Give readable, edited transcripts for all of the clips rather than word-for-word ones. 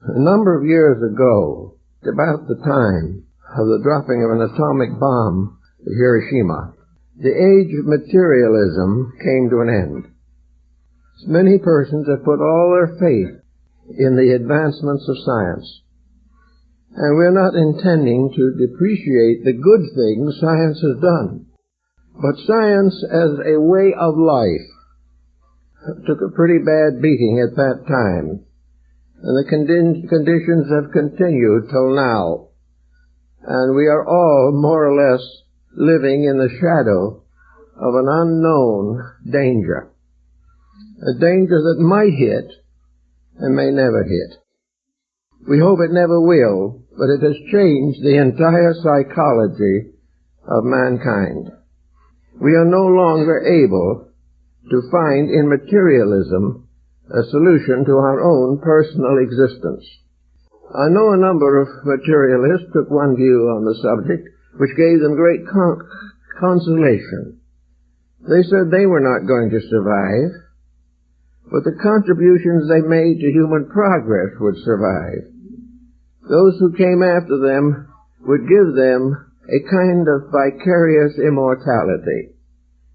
A number of years ago, about the time of the dropping of an atomic bomb at Hiroshima, the age of materialism came to an end. Many persons have put all their faith in the advancements of science. And we're not intending to depreciate the good things science has done. But science as a way of life took a pretty bad beating at that time. And the conditions have continued till now. And we are all more or less living in the shadow of an unknown danger. A danger that might hit and may never hit. We hope it never will, but it has changed the entire psychology of mankind. We are no longer able to find in materialism a solution to our own personal existence. I know a number of materialists took one view on the subject, which gave them great consolation. They said they were not going to survive, but the contributions they made to human progress would survive. Those who came after them would give them a kind of vicarious immortality.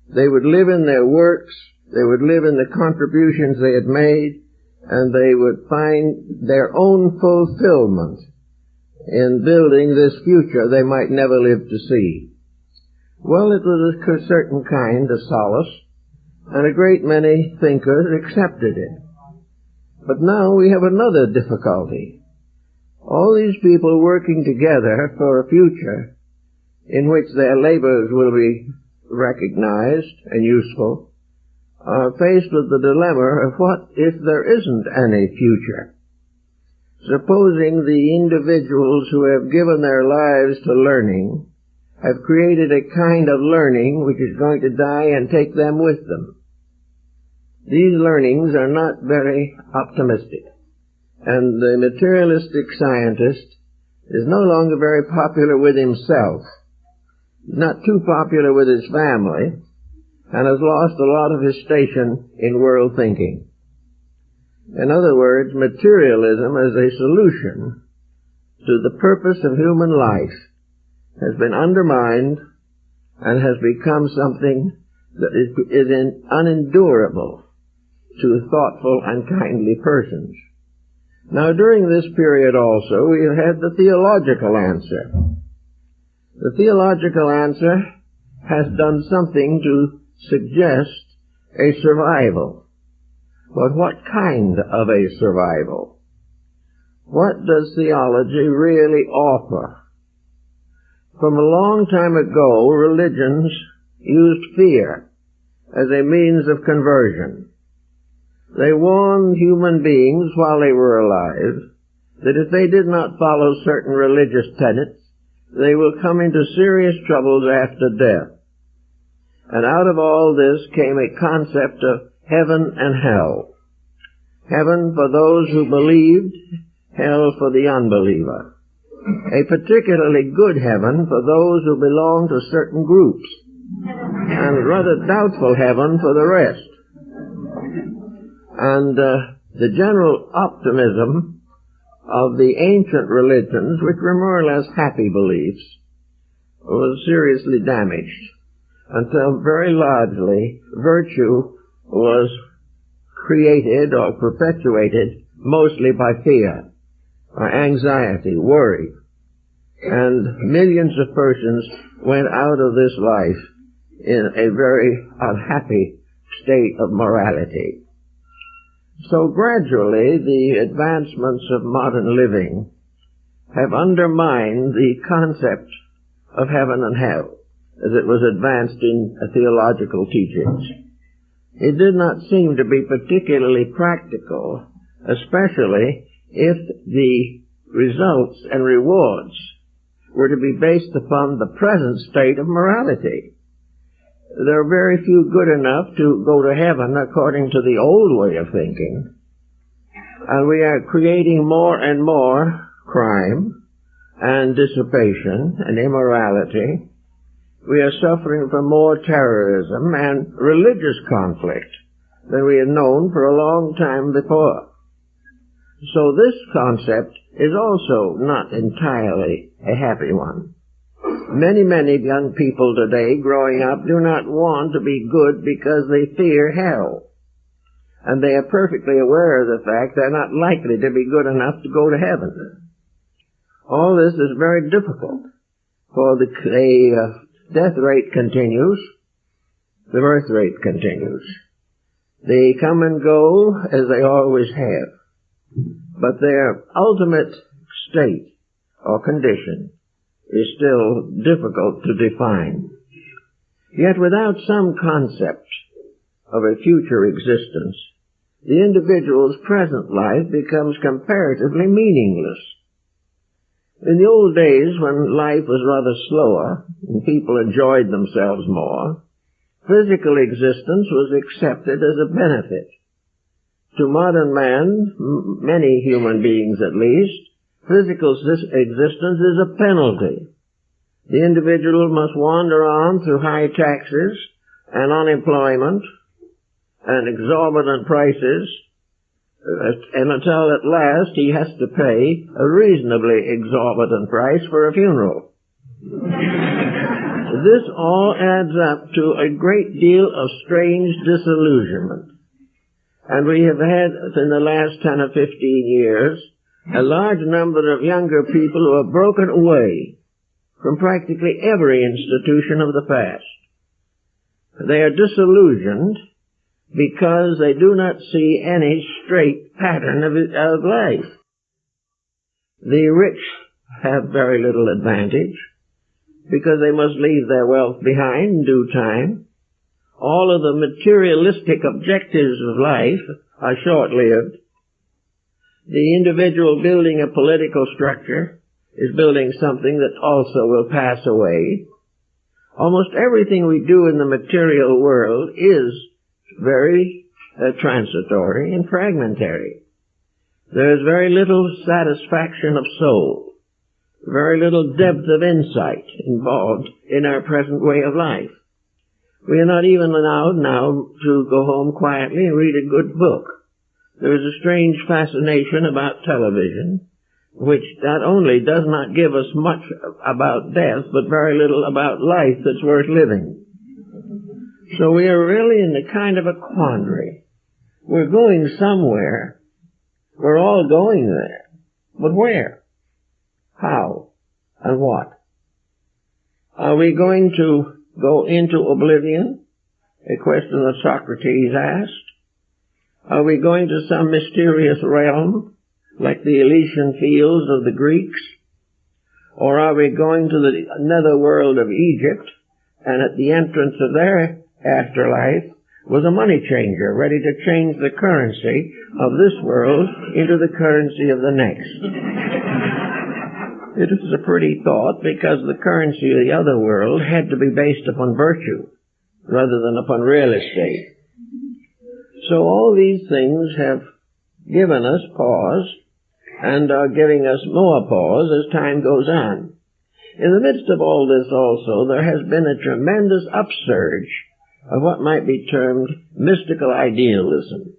They would live in their works, they would live in the contributions they had made, and they would find their own fulfillment in building this future they might never live to see. Well, it was a certain kind of solace, and a great many thinkers accepted it. But now we have another difficulty. All these people working together for a future in which their labors will be recognized and useful are faced with the dilemma of what if there isn't any future? Supposing the individuals who have given their lives to learning have created a kind of learning which is going to die and take them with them. These learnings are not very optimistic, and the materialistic scientist is no longer very popular with himself. He's not too popular with his family, and has lost a lot of his station in world thinking. In other words, materialism as a solution to the purpose of human life has been undermined and has become something that is unendurable to thoughtful and kindly persons. Now, during this period also, we have had the theological answer. The theological answer has done something to suggest a survival. But what kind of a survival? What does theology really offer? From a long time ago, religions used fear as a means of conversion. They warned human beings while they were alive that if they did not follow certain religious tenets, they will come into serious troubles after death. And out of all this came a concept of heaven and hell. Heaven for those who believed, hell for the unbeliever. A particularly good heaven for those who belonged to certain groups, and rather doubtful heaven for the rest. And the general optimism of the ancient religions, which were more or less happy beliefs, was seriously damaged until very largely virtue was created or perpetuated mostly by fear, or anxiety, worry. And millions of persons went out of this life in a very unhappy state of morality. So gradually the advancements of modern living have undermined the concept of heaven and hell as it was advanced in theological teachings. It did not seem to be particularly practical, especially if the results and rewards were to be based upon the present state of morality. There are very few good enough to go to heaven according to the old way of thinking. And we are creating more and more crime and dissipation and immorality. We are suffering from more terrorism and religious conflict than we have known for a long time before. So this concept is also not entirely a happy one. Many young people today growing up do not want to be good because they fear hell. And they are perfectly aware of the fact they're not likely to be good enough to go to heaven. All this is very difficult, for the death rate continues, the birth rate continues. They come and go as they always have, but their ultimate state or condition is still difficult to define. Yet without some concept of a future existence, the individual's present life becomes comparatively meaningless. In the old days, when life was rather slower and people enjoyed themselves more, physical existence was accepted as a benefit. To modern man, many human beings at least, physical existence is a penalty. The individual must wander on through high taxes and unemployment and exorbitant prices, and until at last he has to pay a reasonably exorbitant price for a funeral. This all adds up to a great deal of strange disillusionment. And we have had, in the last 10 or 15 years, a large number of younger people who have broken away from practically every institution of the past. They are disillusioned because they do not see any straight pattern of life. The rich have very little advantage because they must leave their wealth behind in due time. All of the materialistic objectives of life are short-lived. The individual building a political structure is building something that also will pass away. Almost everything we do in the material world is very transitory and fragmentary. There is very little satisfaction of soul, very little depth of insight involved in our present way of life. We are not even allowed now to go home quietly and read a good book. There is a strange fascination about television, which not only does not give us much about death, but very little about life that's worth living. So we are really in a kind of a quandary. We're going somewhere. We're all going there. But where? How? And what? Are we going to go into oblivion? A question that Socrates asked. Are we going to some mysterious realm, like the Elysian fields of the Greeks? Or are we going to the netherworld of Egypt, and at the entrance of their afterlife was a money changer ready to change the currency of this world into the currency of the next? It is a pretty thought, because the currency of the other world had to be based upon virtue rather than upon real estate. So all these things have given us pause and are giving us more pause as time goes on. In the midst of all this also, there has been a tremendous upsurge of what might be termed mystical idealism.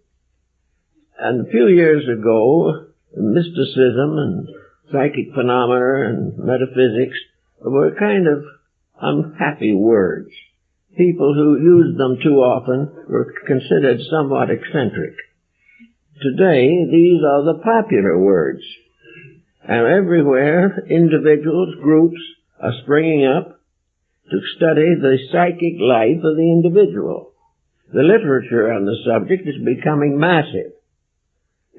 And a few years ago, mysticism and psychic phenomena and metaphysics were kind of unhappy words. People who used them too often were considered somewhat eccentric. Today, these are the popular words. And everywhere, individuals, groups are springing up to study the psychic life of the individual. The literature on the subject is becoming massive.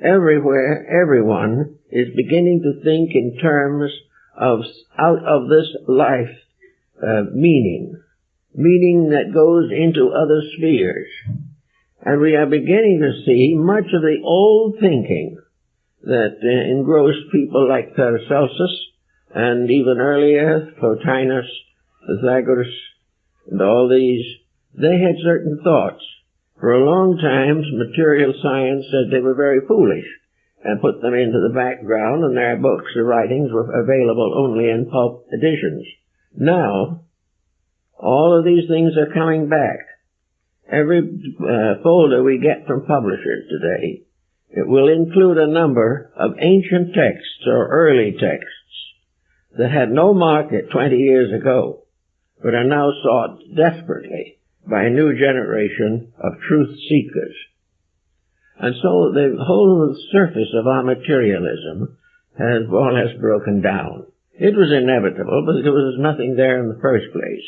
Everywhere, everyone is beginning to think in terms of out of this life meaning that goes into other spheres. And we are beginning to see much of the old thinking that engrossed people like Paracelsus and even earlier Plotinus, Pythagoras, and all these. They had certain thoughts. For a long time, material science said they were very foolish and put them into the background, and their books or writings were available only in pulp editions. Now, all of these things are coming back. Every folder we get from publishers today It will include a number of ancient texts or early texts that had no market 20 years ago, but are now sought desperately by a new generation of truth seekers. And so the whole surface of our materialism has more or less broken down. It was inevitable, but there was nothing there in the first place.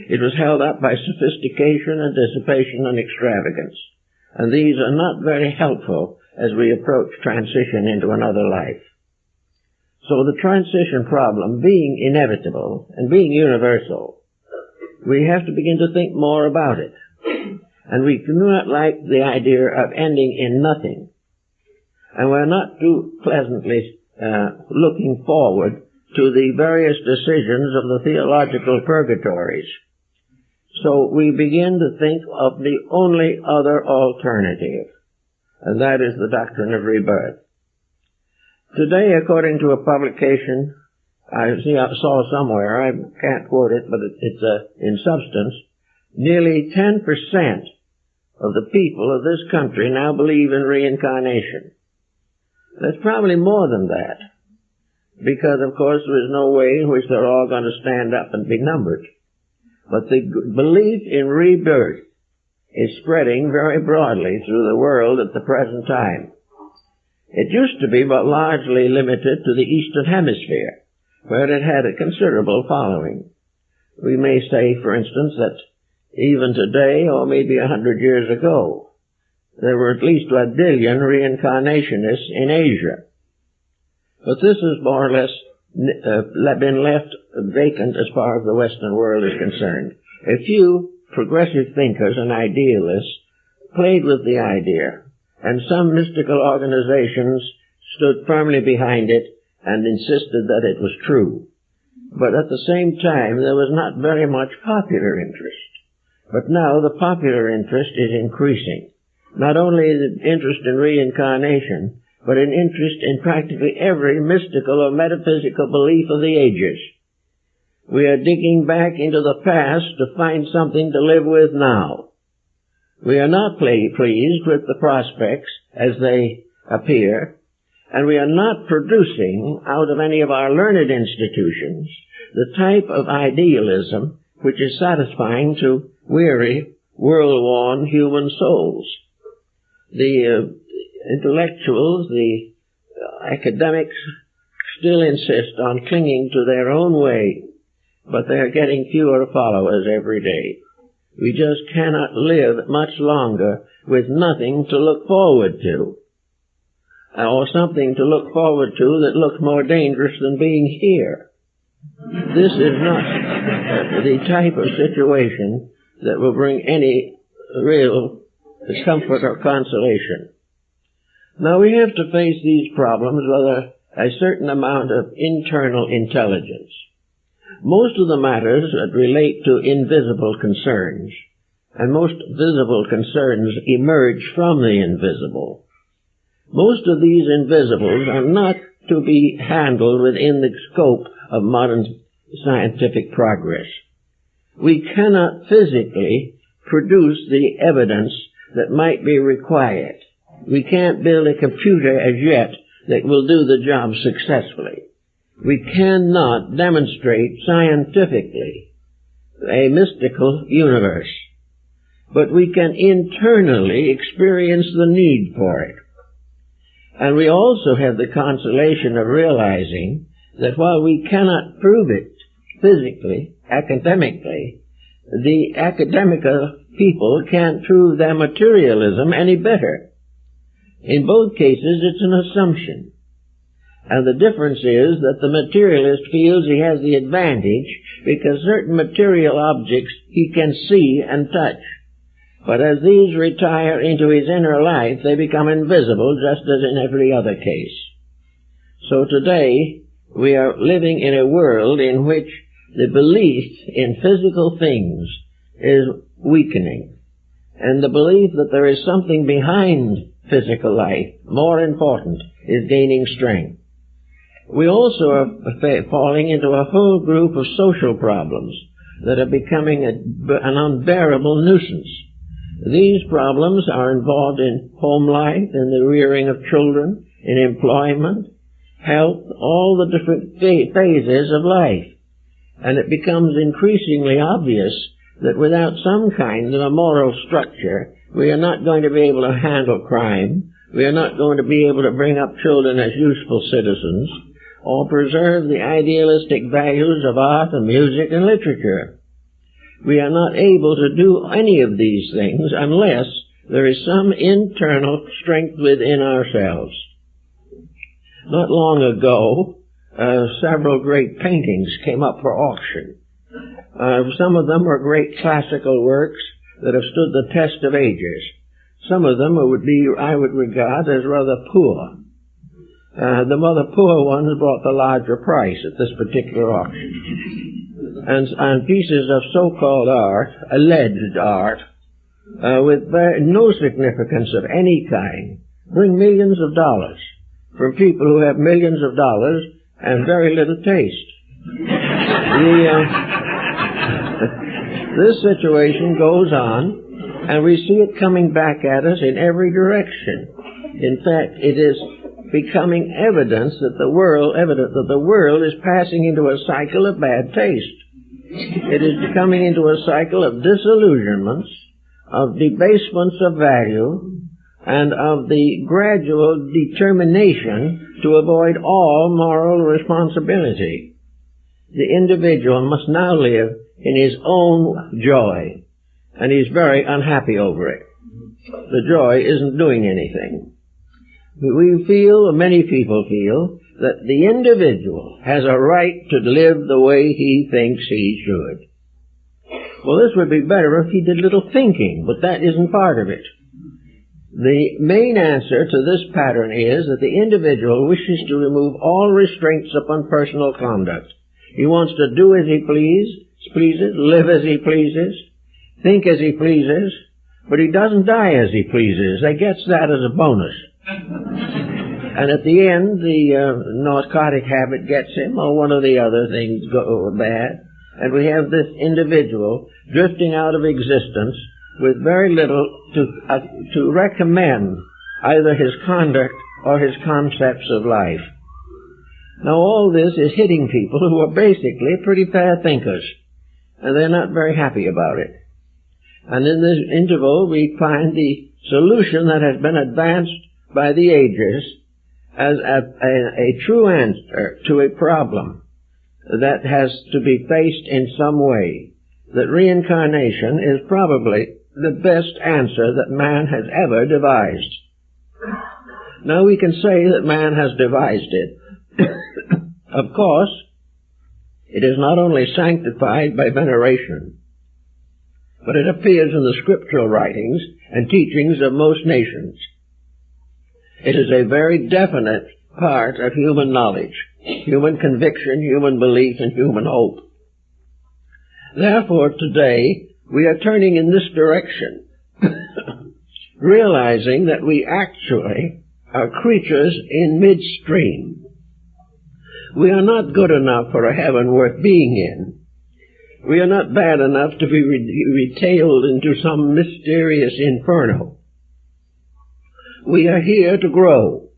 It was held up by sophistication and dissipation and extravagance. And these are not very helpful as we approach transition into another life. So the transition problem being inevitable and being universal, we have to begin to think more about it. And we do not like the idea of ending in nothing. And we're not too pleasantly looking forward to the various decisions of the theological purgatories. So we begin to think of the only other alternative, and that is the doctrine of rebirth. Today, according to a publication I saw somewhere, I can't quote it, but it's in substance, nearly 10% of the people of this country now believe in reincarnation. There's probably more than that, because, of course, there is no way in which they're all going to stand up and be numbered. But the belief in rebirth is spreading very broadly through the world at the present time. It used to be but largely limited to the Eastern Hemisphere, where it had a considerable following. We may say, for instance, that even today, or maybe 100 years ago, there were at least 1 billion reincarnationists in Asia. But this has more or less been left vacant as far as the Western world is concerned. A few progressive thinkers and idealists played with the idea, and some mystical organizations stood firmly behind it and insisted that it was true. But at the same time, there was not very much popular interest. But now the popular interest is increasing. Not only the interest in reincarnation, but an interest in practically every mystical or metaphysical belief of the ages. We are digging back into the past to find something to live with now. We are not pleased with the prospects as they appear, and we are not producing out of any of our learned institutions the type of idealism which is satisfying to weary, world-worn human souls. The intellectuals, the academics, still insist on clinging to their own way, but they are getting fewer followers every day. We just cannot live much longer with nothing to look forward to, or something to look forward to that looks more dangerous than being here. This is not the type of situation that will bring any real comfort or consolation. Now we have to face these problems with a certain amount of internal intelligence. Most of the matters that relate to invisible concerns, and most visible concerns emerge from the invisible. Most of these invisibles are not to be handled within the scope of modern scientific progress. We cannot physically produce the evidence that might be required. We can't build a computer as yet that will do the job successfully. We cannot demonstrate scientifically a mystical universe, but we can internally experience the need for it. And we also have the consolation of realizing that while we cannot prove it physically, academically, the academical people can't prove their materialism any better. In both cases, it's an assumption. And the difference is that the materialist feels he has the advantage because certain material objects he can see and touch. But as these retire into his inner life, they become invisible, just as in every other case. So today, we are living in a world in which the belief in physical things is weakening, and the belief that there is something behind physical life, more important, is gaining strength. We also are falling into a whole group of social problems that are becoming an unbearable nuisance. These problems are involved in home life, in the rearing of children, in employment, health, all the different phases of life. And it becomes increasingly obvious that without some kind of a moral structure, we are not going to be able to handle crime, we are not going to be able to bring up children as useful citizens, or preserve the idealistic values of art and music and literature. We are not able to do any of these things unless there is some internal strength within ourselves. Not long ago, several great paintings came up for auction. Some of them were great classical works that have stood the test of ages. Some of them I would regard as rather poor. The rather poor ones brought the larger price at this particular auction. And pieces of so-called art, alleged art, with no significance of any kind, bring millions of dollars from people who have millions of dollars and very little taste. This situation goes on, and we see it coming back at us in every direction. In fact, it is becoming evident that the world is passing into a cycle of bad taste. It is coming into a cycle of disillusionments, of debasements of value, and of the gradual determination to avoid all moral responsibility. The individual must now live in his own joy, and he's very unhappy over it. The joy isn't doing anything. We feel, many people feel, that the individual has a right to live the way he thinks he should. Well, this would be better if he did little thinking, but that isn't part of it. The main answer to this pattern is that the individual wishes to remove all restraints upon personal conduct. He wants to do as he pleases, live as he pleases, think as he pleases, but he doesn't die as he pleases. He gets that as a bonus. And at the end, the narcotic habit gets him, or one of the other things go bad, and we have this individual drifting out of existence with very little to recommend either his conduct or his concepts of life. Now all this is hitting people who are basically pretty fair thinkers, and they're not very happy about it. And in this interval we find the solution that has been advanced by the ages as a true answer to a problem that has to be faced in some way. That reincarnation is probably the best answer that man has ever devised. Now we can say that man has devised it. Of course, it is not only sanctified by veneration, but it appears in the scriptural writings and teachings of most nations. It is a very definite part of human knowledge, human conviction, human belief, and human hope. Therefore, today, we are turning in this direction, realizing that we actually are creatures in midstream. We are not good enough for a heaven worth being in. We are not bad enough to be retailed into some mysterious inferno. We are here to grow.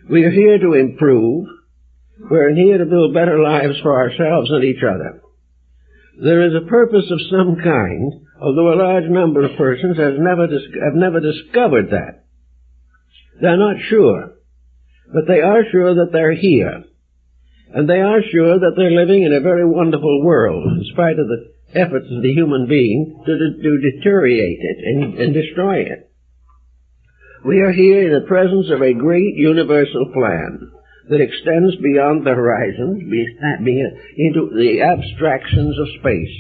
We are here to improve. We're here to build better lives for ourselves and each other. There is a purpose of some kind, although a large number of persons have never discovered that. They're not sure, but they are sure that they're here. And they are sure that they're living in a very wonderful world, in spite of the efforts of the human being to deteriorate it and destroy it. We are here in the presence of a great universal plan that extends beyond the horizons, into the abstractions of space.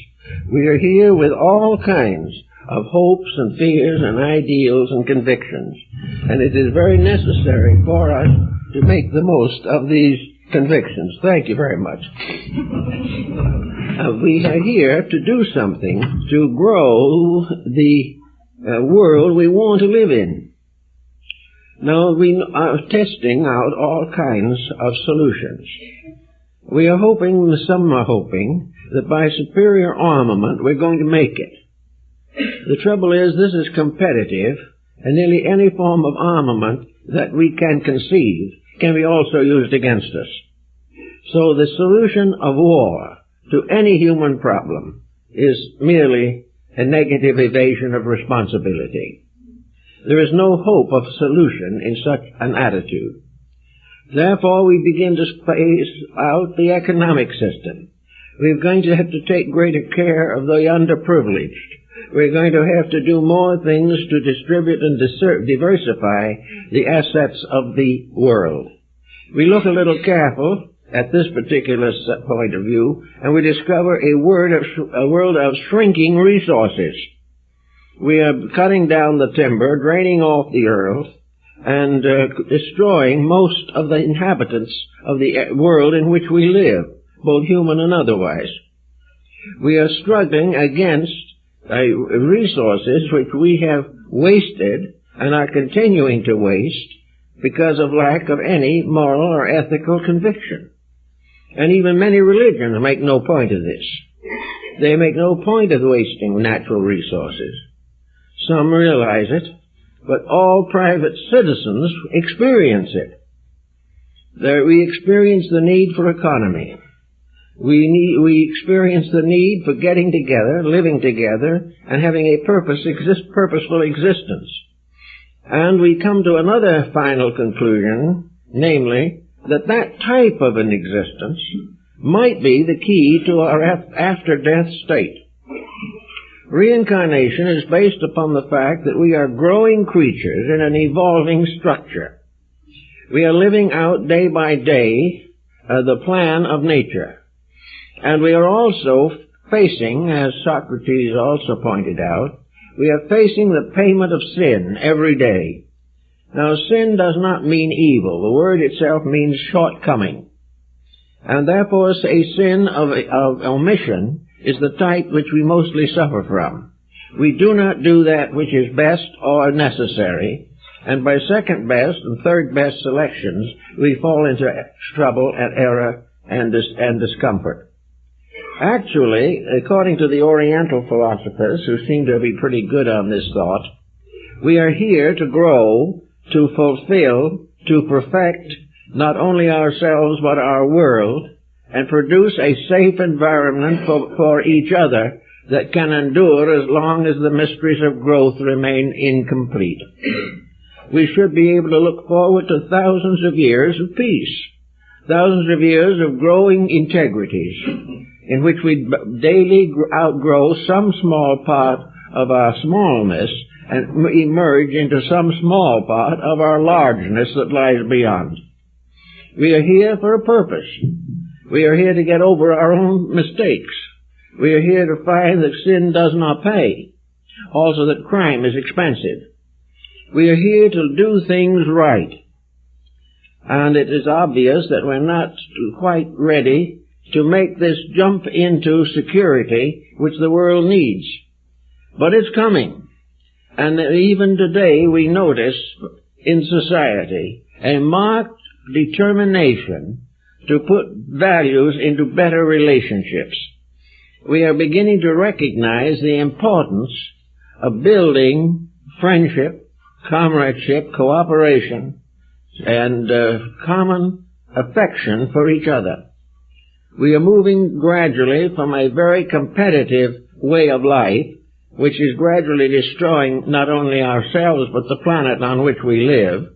We are here with all kinds of hopes and fears and ideals and convictions. And it is very necessary for us to make the most of these convictions. Thank you very much. We are here to do something to grow the world we want to live in. Now, we are testing out all kinds of solutions. We are hoping, some are hoping, that by superior armament we're going to make it. The trouble is, this is competitive, and nearly any form of armament that we can conceive can be also used against us. So the solution of war to any human problem is merely a negative evasion of responsibility. There is no hope of solution in such an attitude. Therefore, we begin to space out the economic system. We're going to have to take greater care of the underprivileged. We're going to have to do more things to distribute and diversify the assets of the world. We look a little careful at this particular point of view, and we discover a world of shrinking resources. We are cutting down the timber, draining off the earth, and destroying most of the inhabitants of the world in which we live, both human and otherwise. We are struggling against resources which we have wasted and are continuing to waste because of lack of any moral or ethical conviction. And even many religions make no point of this. They make no point of wasting natural resources. Some realize it, but all private citizens experience it. We experience the need for economy. We experience the need for getting together, living together, and having a purposeful existence. And we come to another final conclusion, namely, that type of an existence might be the key to our after-death state. Reincarnation is based upon the fact that we are growing creatures in an evolving structure. We are living out day by day the plan of nature. And we are also facing, as Socrates also pointed out, we are facing the payment of sin every day. Now, sin does not mean evil. The word itself means shortcoming. And therefore, a sin of omission is the type which we mostly suffer from. We do not do that which is best or necessary, and by second best and third best selections, we fall into trouble and error and discomfort. Actually, according to the Oriental philosophers, who seem to be pretty good on this thought, we are here to grow, to fulfill, to perfect not only ourselves but our world, and produce a safe environment for each other that can endure as long as the mysteries of growth remain incomplete. We should be able to look forward to thousands of years of peace, thousands of years of growing integrities, in which we daily outgrow some small part of our smallness and emerge into some small part of our largeness that lies beyond. We are here for a purpose. We are here to get over our own mistakes. We are here to find that sin does not pay. Also that crime is expensive. We are here to do things right. And it is obvious that we're not quite ready to make this jump into security which the world needs. But it's coming. And even today we notice in society a marked determination to put values into better relationships. We are beginning to recognize the importance of building friendship, comradeship, cooperation, and common affection for each other. We are moving gradually from a very competitive way of life, which is gradually destroying not only ourselves but the planet on which we live,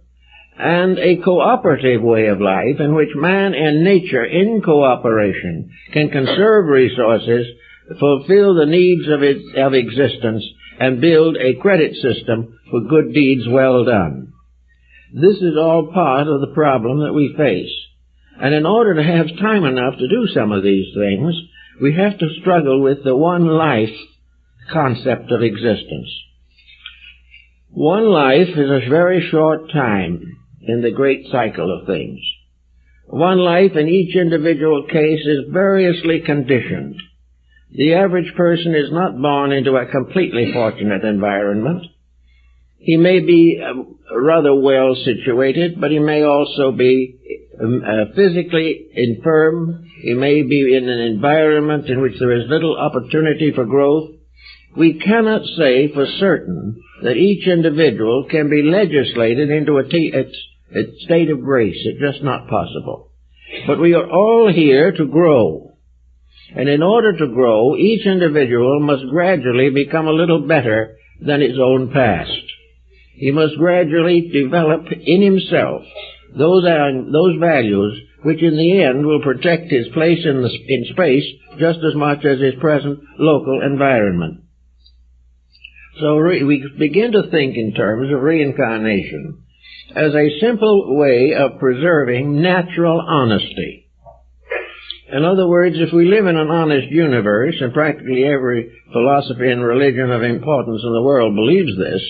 and a cooperative way of life in which man and nature in cooperation can conserve resources, fulfill the needs of existence, and build a credit system for good deeds well done. This is all part of the problem that we face. And in order to have time enough to do some of these things, we have to struggle with the one life concept of existence. One life is a very short time in the great cycle of things. One life in each individual case is variously conditioned. The average person is not born into a completely fortunate environment. He may be rather well situated, but he may also be physically infirm. He may be in an environment in which there is little opportunity for growth, we cannot say for certain that each individual can be legislated into a state of grace. It's just not possible. But we are all here to grow. And in order to grow, each individual must gradually become a little better than his own past. He must gradually develop in himself those values which in the end will protect his place in space just as much as his present local environment. So we begin to think in terms of reincarnation as a simple way of preserving natural honesty. In other words, if we live in an honest universe, and practically every philosophy and religion of importance in the world believes this,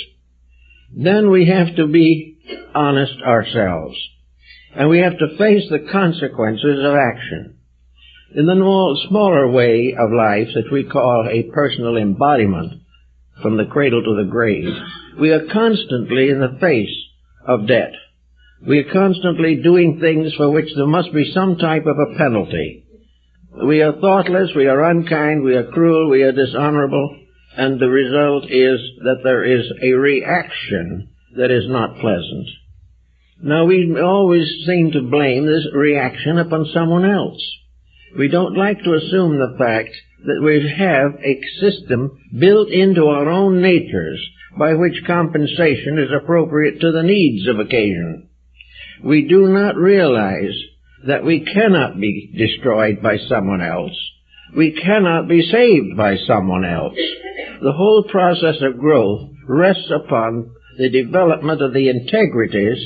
then we have to be honest ourselves. And we have to face the consequences of action. In the smaller way of life that we call a personal embodiment, from the cradle to the grave, we are constantly in the face of debt. We are constantly doing things for which there must be some type of a penalty. We are thoughtless, we are unkind, we are cruel, we are dishonorable, and the result is that there is a reaction that is not pleasant. Now, we always seem to blame this reaction upon someone else. We don't like to assume the fact that we have a system built into our own natures by which compensation is appropriate to the needs of occasion. We do not realize that we cannot be destroyed by someone else. We cannot be saved by someone else. The whole process of growth rests upon the development of the integrities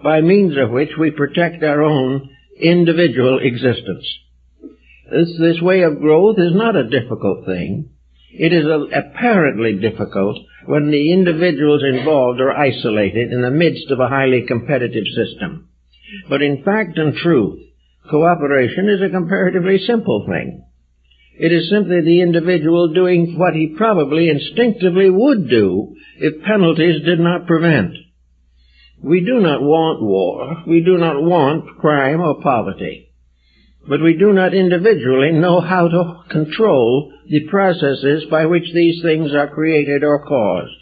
by means of which we protect our own individual existence. This way of growth is not a difficult thing. It is apparently difficult when the individuals involved are isolated in the midst of a highly competitive system. But in fact and truth, cooperation is a comparatively simple thing. It is simply the individual doing what he probably instinctively would do if penalties did not prevent. We do not want war. We do not want crime or poverty. But we do not individually know how to control the processes by which these things are created or caused.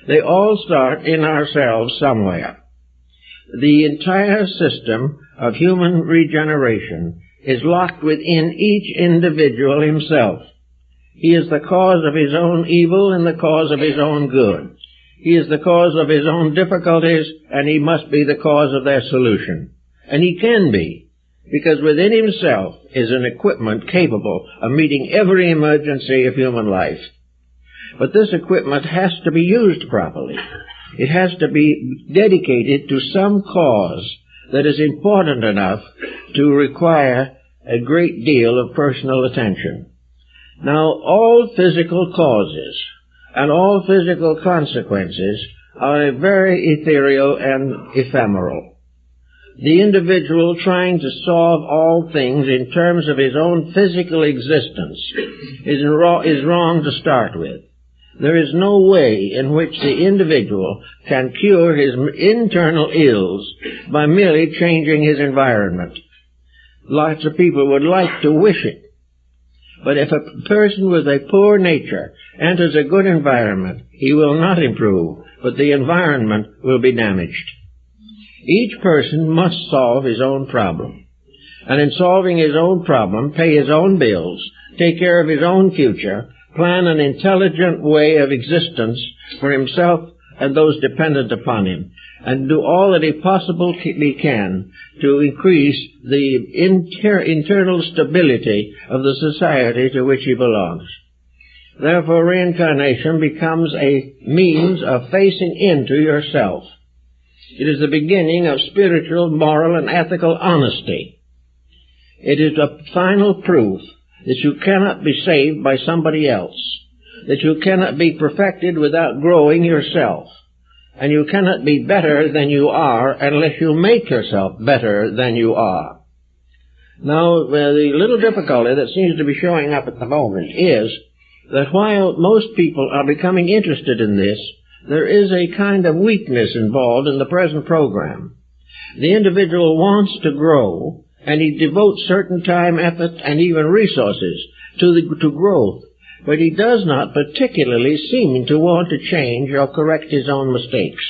They all start in ourselves somewhere. The entire system of human regeneration is locked within each individual himself. He is the cause of his own evil and the cause of his own good. He is the cause of his own difficulties, and he must be the cause of their solution. And he can be, because within himself is an equipment capable of meeting every emergency of human life. But this equipment has to be used properly. It has to be dedicated to some cause that is important enough to require a great deal of personal attention. Now, all physical causes and all physical consequences are very ethereal and ephemeral. The individual trying to solve all things in terms of his own physical existence is wrong to start with. There is no way in which the individual can cure his internal ills by merely changing his environment. Lots of people would like to wish it. But if a person with a poor nature enters a good environment, he will not improve, but the environment will be damaged. Each person must solve his own problem. And in solving his own problem, pay his own bills, take care of his own future, plan an intelligent way of existence for himself and those dependent upon him, and do all that he possibly can to increase the internal stability of the society to which he belongs. Therefore, reincarnation becomes a means of facing into yourself. It is the beginning of spiritual, moral, and ethical honesty. It is a final proof that you cannot be saved by somebody else, that you cannot be perfected without growing yourself, and you cannot be better than you are unless you make yourself better than you are. Now, the little difficulty that seems to be showing up at the moment is that while most people are becoming interested in this, there is a kind of weakness involved in the present program. The individual wants to grow, and he devotes certain time, effort, and even resources to growth. but he does not particularly seem to want to change or correct his own mistakes.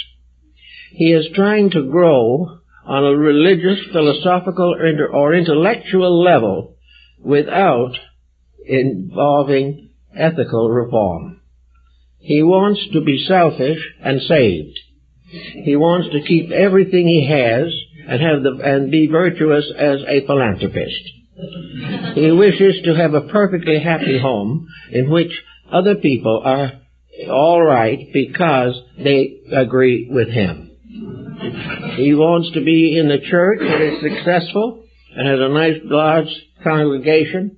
He is trying to grow on a religious, philosophical, or intellectual level without involving ethical reform. He wants to be selfish and saved. He wants to keep everything he has and be virtuous as a philanthropist. He wishes to have a perfectly happy home in which other people are all right because they agree with him. He wants to be in a church that is successful and has a nice large congregation,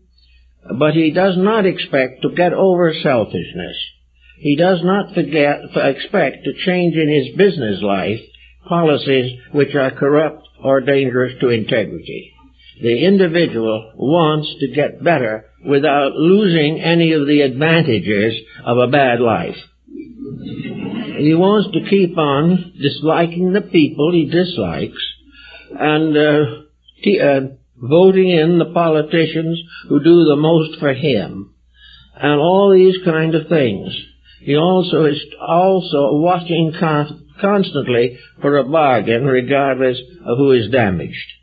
but he does not expect to get over selfishness. He does not expect to change in his business life policies which are corrupt or dangerous to integrity. The individual wants to get better without losing any of the advantages of a bad life. He wants to keep on disliking the people he dislikes and voting in the politicians who do the most for him and all these kind of things. He also is watching constantly for a bargain regardless of who is damaged.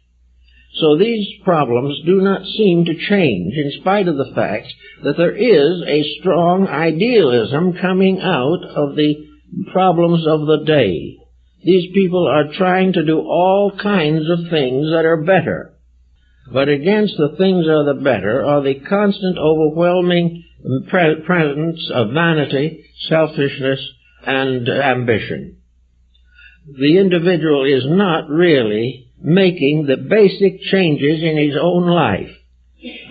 So these problems do not seem to change in spite of the fact that there is a strong idealism coming out of the problems of the day. These people are trying to do all kinds of things that are better. But against the things that are the better are the constant overwhelming presence of vanity, selfishness, and ambition. The individual is not really making the basic changes in his own life.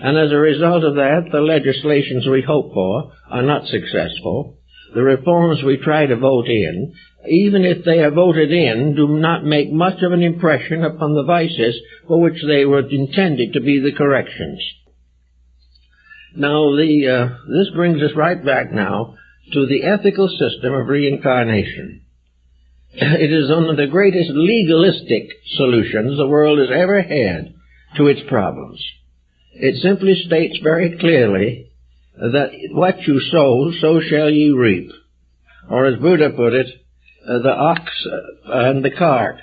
And as a result of that, the legislations we hope for are not successful. The reforms we try to vote in, even if they are voted in, do not make much of an impression upon the vices for which they were intended to be the corrections. Now, this brings us right back now to the ethical system of reincarnation. It is one of the greatest legalistic solutions the world has ever had to its problems. It simply states very clearly that what you sow, so shall ye reap. Or as Buddha put it, the ox and the cart.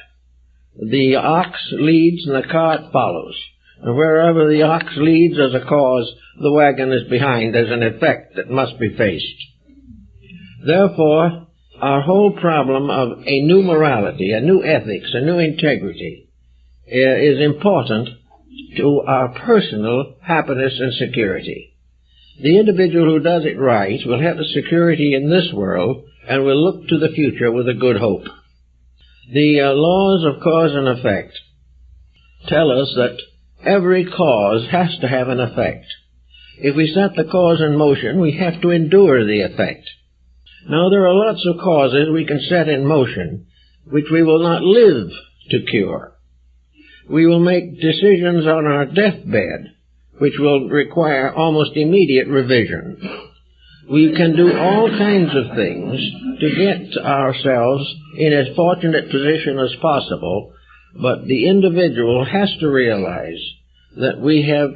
The ox leads and the cart follows. And wherever the ox leads as a cause, the wagon is behind as an effect that must be faced. Therefore, our whole problem of a new morality, a new ethics, a new integrity is important to our personal happiness and security. The individual who does it right will have the security in this world and will look to the future with a good hope. The laws of cause and effect tell us that every cause has to have an effect. If we set the cause in motion, we have to endure the effect. Now, there are lots of causes we can set in motion which we will not live to cure. We will make decisions on our deathbed which will require almost immediate revision. We can do all kinds of things to get ourselves in as fortunate position as possible, but the individual has to realize that we have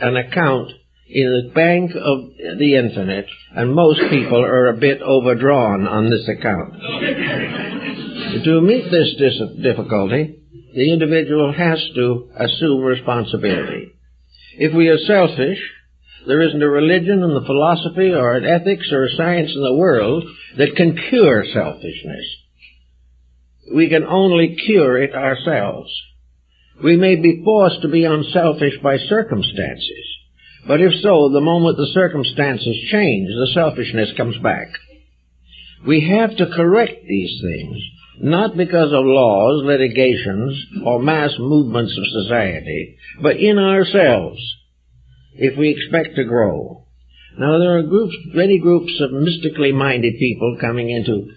an account in the bank of the infinite, and most people are a bit overdrawn on this account. To meet this difficulty, the individual has to assume responsibility. If we are selfish, there isn't a religion and a philosophy or an ethics or a science in the world that can cure selfishness. We can only cure it ourselves. We may be forced to be unselfish by circumstances, but if so, the moment the circumstances change, the selfishness comes back. We have to correct these things, not because of laws, litigations, or mass movements of society, but in ourselves, if we expect to grow. Now, there are many groups of mystically minded people coming into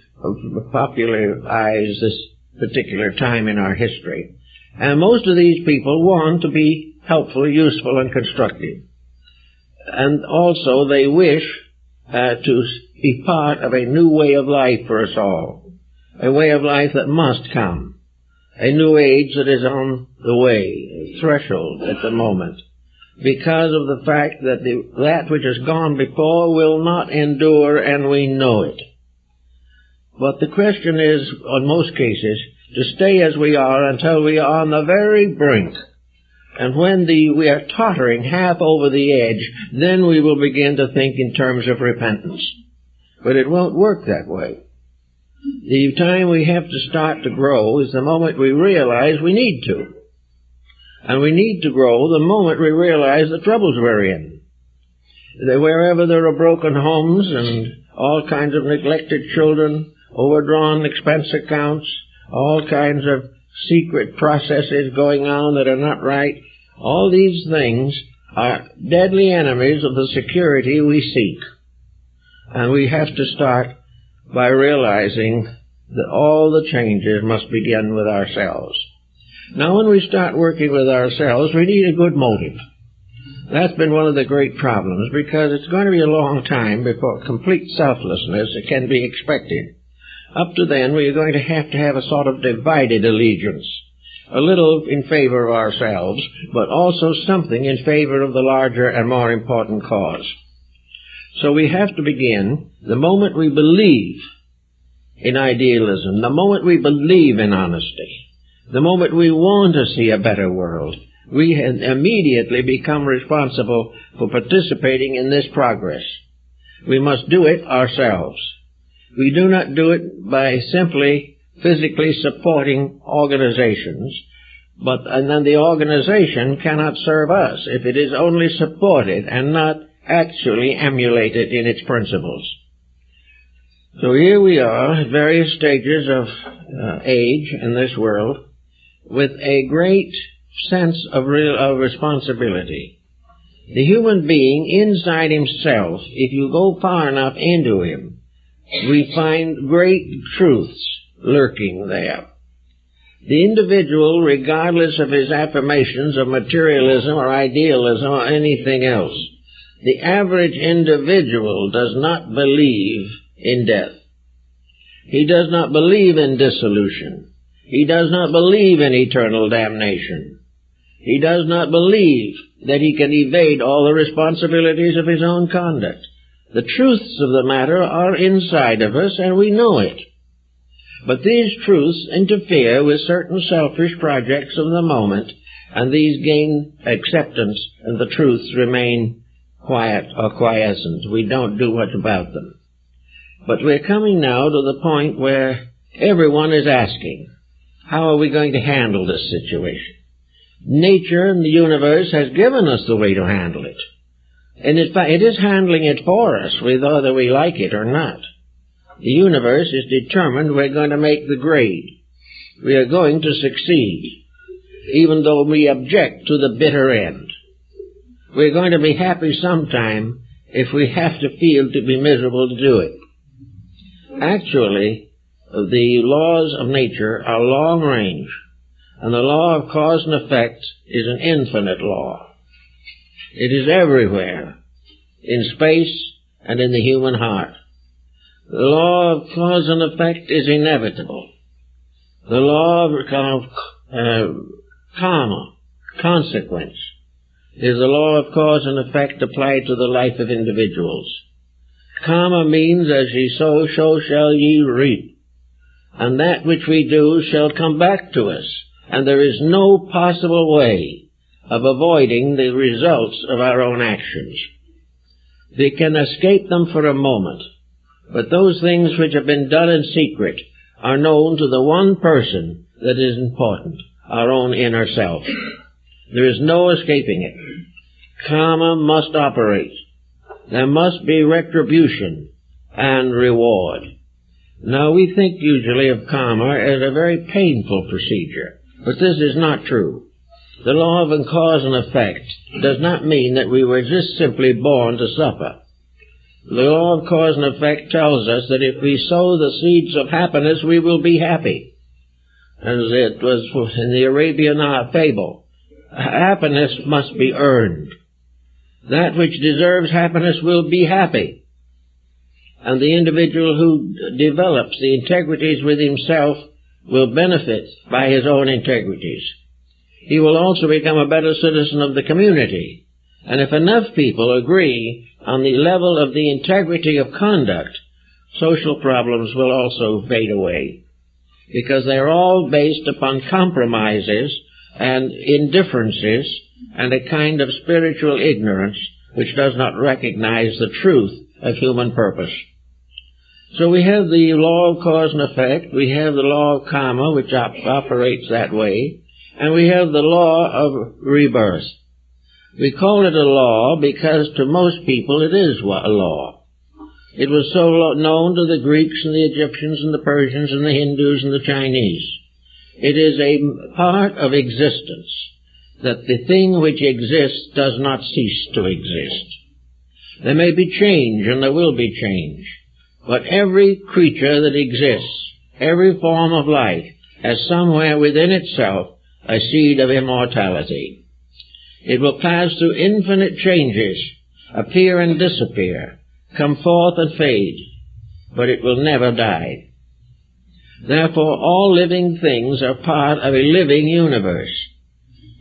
popularize this particular time in our history. And most of these people want to be helpful, useful, and constructive. And also they wish to be part of a new way of life for us all, a way of life that must come, a new age that is on the way, a threshold at the moment. because of the fact that that which has gone before will not endure, and we know it. But the question is, in most cases, to stay as we are until we are on the very brink. And when we are tottering half over the edge, then we will begin to think in terms of repentance. But it won't work that way. The time we have to start to grow is the moment we realize we need to. And we need to grow the moment we realize the troubles we're in. Wherever there are broken homes and all kinds of neglected children, overdrawn expense accounts, all kinds of secret processes going on that are not right, all these things are deadly enemies of the security we seek. And we have to start by realizing that all the changes must begin with ourselves. Now, when we start working with ourselves, we need a good motive. That's been one of the great problems, because it's going to be a long time before complete selflessness can be expected. Up to then, we are going to have a sort of divided allegiance, a little in favor of ourselves, but also something in favor of the larger and more important cause. So we have to begin the moment we believe in idealism, the moment we believe in honesty, the moment we want to see a better world, we immediately become responsible for participating in this progress. We must do it ourselves. We do not do it by simply physically supporting organizations, and then the organization cannot serve us if it is only supported and not actually emulated in its principles. So here we are at various stages of age in this world with a great sense of responsibility. The human being inside himself, if you go far enough into him, we find great truths lurking there. The individual, regardless of his affirmations of materialism or idealism or anything else, the average individual does not believe in death. He does not believe in dissolution. He does not believe in eternal damnation. He does not believe that he can evade all the responsibilities of his own conduct. The truths of the matter are inside of us, and we know it. But these truths interfere with certain selfish projects of the moment, and these gain acceptance, and the truths remain quiet or quiescent. We don't do much about them. But we're coming now to the point where everyone is asking, how are we going to handle this situation? Nature and the universe has given us the way to handle it. And in fact, it is handling it for us, whether we like it or not. The universe is determined we're going to make the grade. We are going to succeed, even though we object to the bitter end. We're going to be happy sometime if we have to feel to be miserable to do it. Actually, the laws of nature are long range, and the law of cause and effect is an infinite law. It is everywhere, in space and in the human heart. The law of cause and effect is inevitable. The law of karma, consequence, is the law of cause and effect applied to the life of individuals. Karma means, as ye sow, so shall ye reap. And that which we do shall come back to us. And there is no possible way of avoiding the results of our own actions. We can escape them for a moment, but those things which have been done in secret are known to the one person that is important, our own inner self. There is no escaping it. Karma must operate. There must be retribution and reward. Now, we think usually of karma as a very painful procedure, but this is not true. The law of cause and effect does not mean that we were just simply born to suffer. The law of cause and effect tells us that if we sow the seeds of happiness, we will be happy. As it was in the Arabian fable, happiness must be earned. That which deserves happiness will be happy. And the individual who develops the integrities with himself will benefit by his own integrities. He will also become a better citizen of the community, And if enough people agree on the level of the integrity of conduct, social problems will also fade away, because they're all based upon compromises and indifferences and a kind of spiritual ignorance which does not recognize the truth of human purpose. So we have the law of cause and effect, we have the law of karma, which operates that way, and we have the law of rebirth. We call it a law because to most people it is a law. It was so known to the Greeks and the Egyptians and the Persians and the Hindus and the Chinese. It is a part of existence, that the thing which exists does not cease to exist. There may be change, and there will be change, but every creature that exists, every form of life, has somewhere within itself a seed of immortality. It will pass through infinite changes, appear and disappear, come forth and fade, but it will never die. Therefore, all living things are part of a living universe,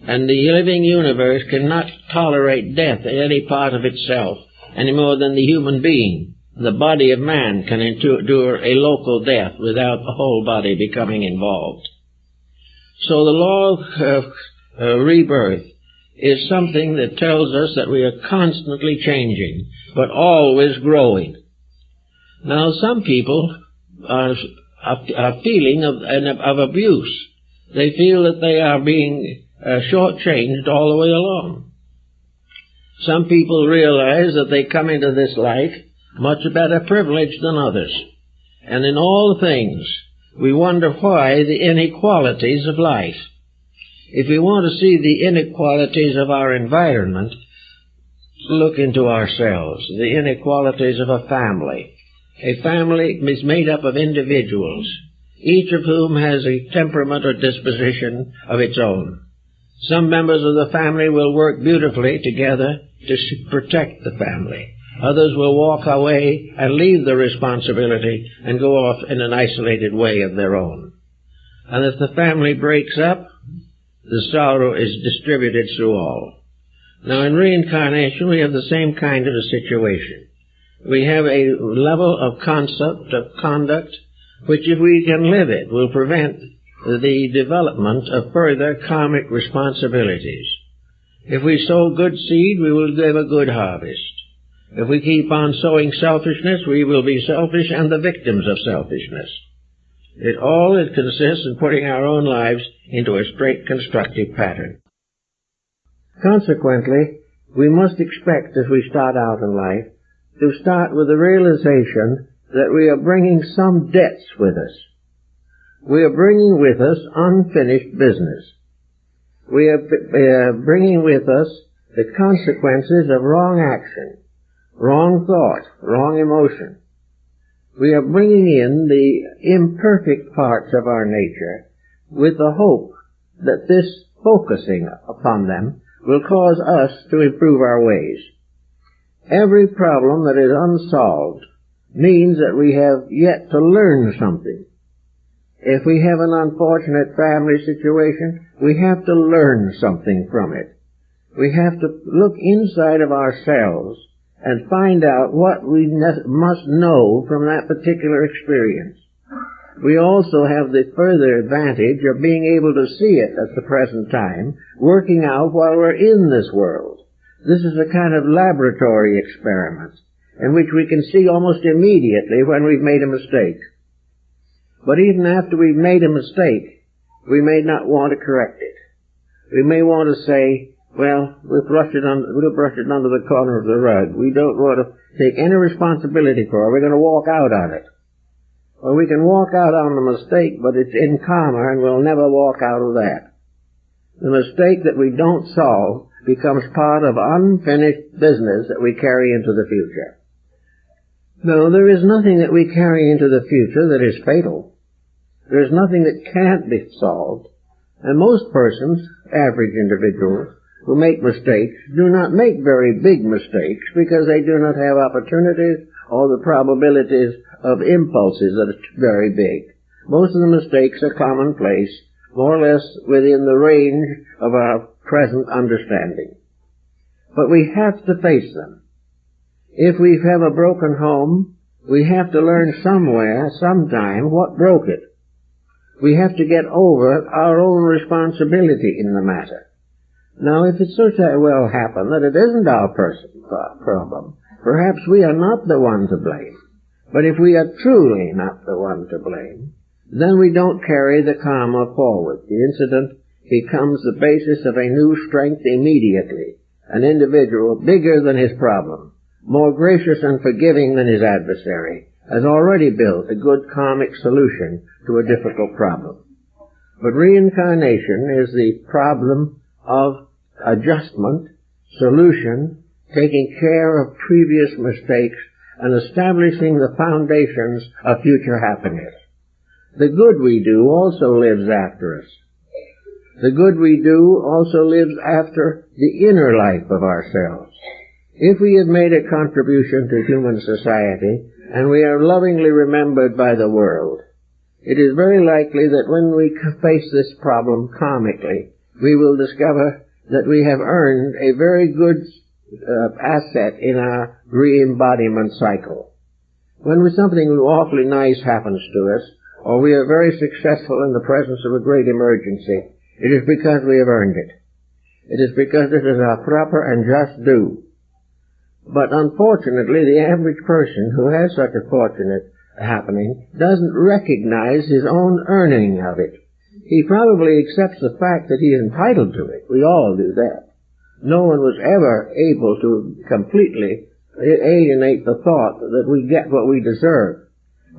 and the living universe cannot tolerate death in any part of itself any more than the human being. The body of man can endure a local death without the whole body becoming involved. So the law of rebirth is something that tells us that we are constantly changing, but always growing. Now, some people are feeling of abuse. They feel that they are being shortchanged all the way along. Some people realize that they come into this life much better privileged than others. And in all things, we wonder why the inequalities of life. If we want to see the inequalities of our environment, look into ourselves. The inequalities of a family. A family is made up of individuals, each of whom has a temperament or disposition of its own. Some members of the family will work beautifully together to protect the family. Others will walk away and leave the responsibility and go off in an isolated way of their own. And if the family breaks up, the sorrow is distributed through all. Now, in reincarnation, we have the same kind of a situation. We have a level of concept, of conduct, which, if we can live it, will prevent the development of further karmic responsibilities. If we sow good seed, we will give a good harvest. If we keep on sowing selfishness, we will be selfish and the victims of selfishness. It all consists in putting our own lives into a straight constructive pattern. Consequently, we must expect, as we start out in life, to start with the realization that we are bringing some debts with us. We are bringing with us unfinished business. We are bringing with us the consequences of wrong action, wrong thought, wrong emotion. We are bringing in the imperfect parts of our nature with the hope that this focusing upon them will cause us to improve our ways. Every problem that is unsolved means that we have yet to learn something. If we have an unfortunate family situation, we have to learn something from it. We have to look inside of ourselves and find out what we must know from that particular experience. We also have the further advantage of being able to see it at the present time, working out while we're in this world. This is a kind of laboratory experiment in which we can see almost immediately when we've made a mistake. But even after we've made a mistake, we may not want to correct it. We may want to say, well, we'll brush it under the corner of the rug. We don't want to take any responsibility for it. We're going to walk out on it. Well, we can walk out on the mistake, but it's in karma, and we'll never walk out of that. The mistake that we don't solve becomes part of unfinished business that we carry into the future. No, there is nothing that we carry into the future that is fatal. There is nothing that can't be solved. And most persons, average individuals, who make mistakes do not make very big mistakes because they do not have opportunities or the probabilities of impulses that are very big. Most of the mistakes are commonplace, more or less within the range of our present understanding. But we have to face them. If we have a broken home, we have to learn somewhere, sometime, what broke it. We have to get over our own responsibility in the matter. Now, if it so well happen that it isn't our problem, perhaps we are not the one to blame. But if we are truly not the one to blame, then we don't carry the karma forward. The incident becomes the basis of a new strength immediately. An individual bigger than his problem, more gracious and forgiving than his adversary, has already built a good karmic solution to a difficult problem. But reincarnation is the problem of adjustment, solution, taking care of previous mistakes, and establishing the foundations of future happiness. The good we do also lives after us. The good we do also lives after the inner life of ourselves. If we have made a contribution to human society, and we are lovingly remembered by the world, it is very likely that when we face this problem karmically, we will discover that we have earned a very good asset in our re-embodiment cycle. When something awfully nice happens to us, or we are very successful in the presence of a great emergency, it is because we have earned it. It is because it is our proper and just due. But unfortunately, the average person who has such a fortunate happening doesn't recognize his own earning of it. He probably accepts the fact that he is entitled to it. We all do that. No one was ever able to completely alienate the thought that we get what we deserve.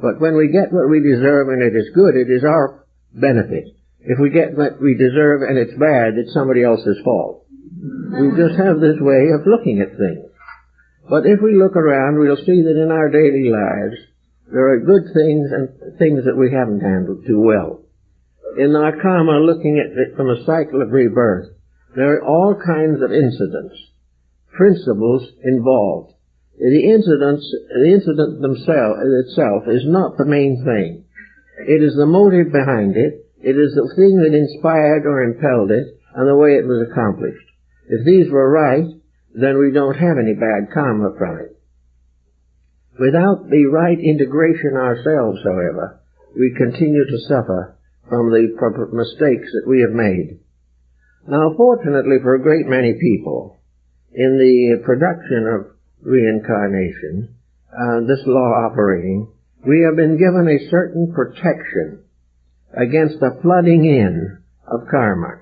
But when we get what we deserve and it is good, it is our benefit. If we get what we deserve and it's bad, it's somebody else's fault. We just have this way of looking at things. But if we look around, we'll see that in our daily lives, there are good things and things that we haven't handled too well. In our karma, looking at it from a cycle of rebirth, there are all kinds of incidents, principles involved. The incident itself is not the main thing. It is the motive behind it. It is the thing that inspired or impelled it, and the way it was accomplished. If these were right, then we don't have any bad karma from it. Without the right integration ourselves, however, we continue to suffer from the mistakes that we have made. Now, fortunately for a great many people, in the production of reincarnation, this law operating, we have been given a certain protection against the flooding in of karma.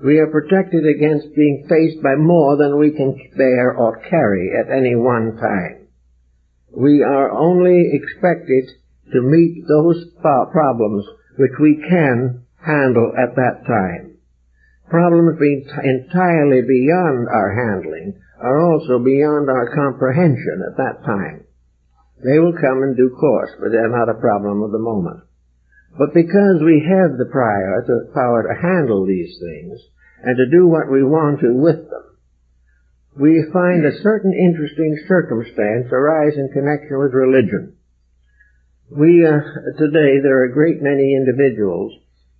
We are protected against being faced by more than we can bear or carry at any one time. We are only expected to meet those problems which we can handle at that time. Problems being entirely beyond our handling are also beyond our comprehension at that time. They will come in due course, but they're not a problem of the moment. But because we have the power to handle these things and to do what we want to with them, we find a certain interesting circumstance arise in connection with religion. Today there are a great many individuals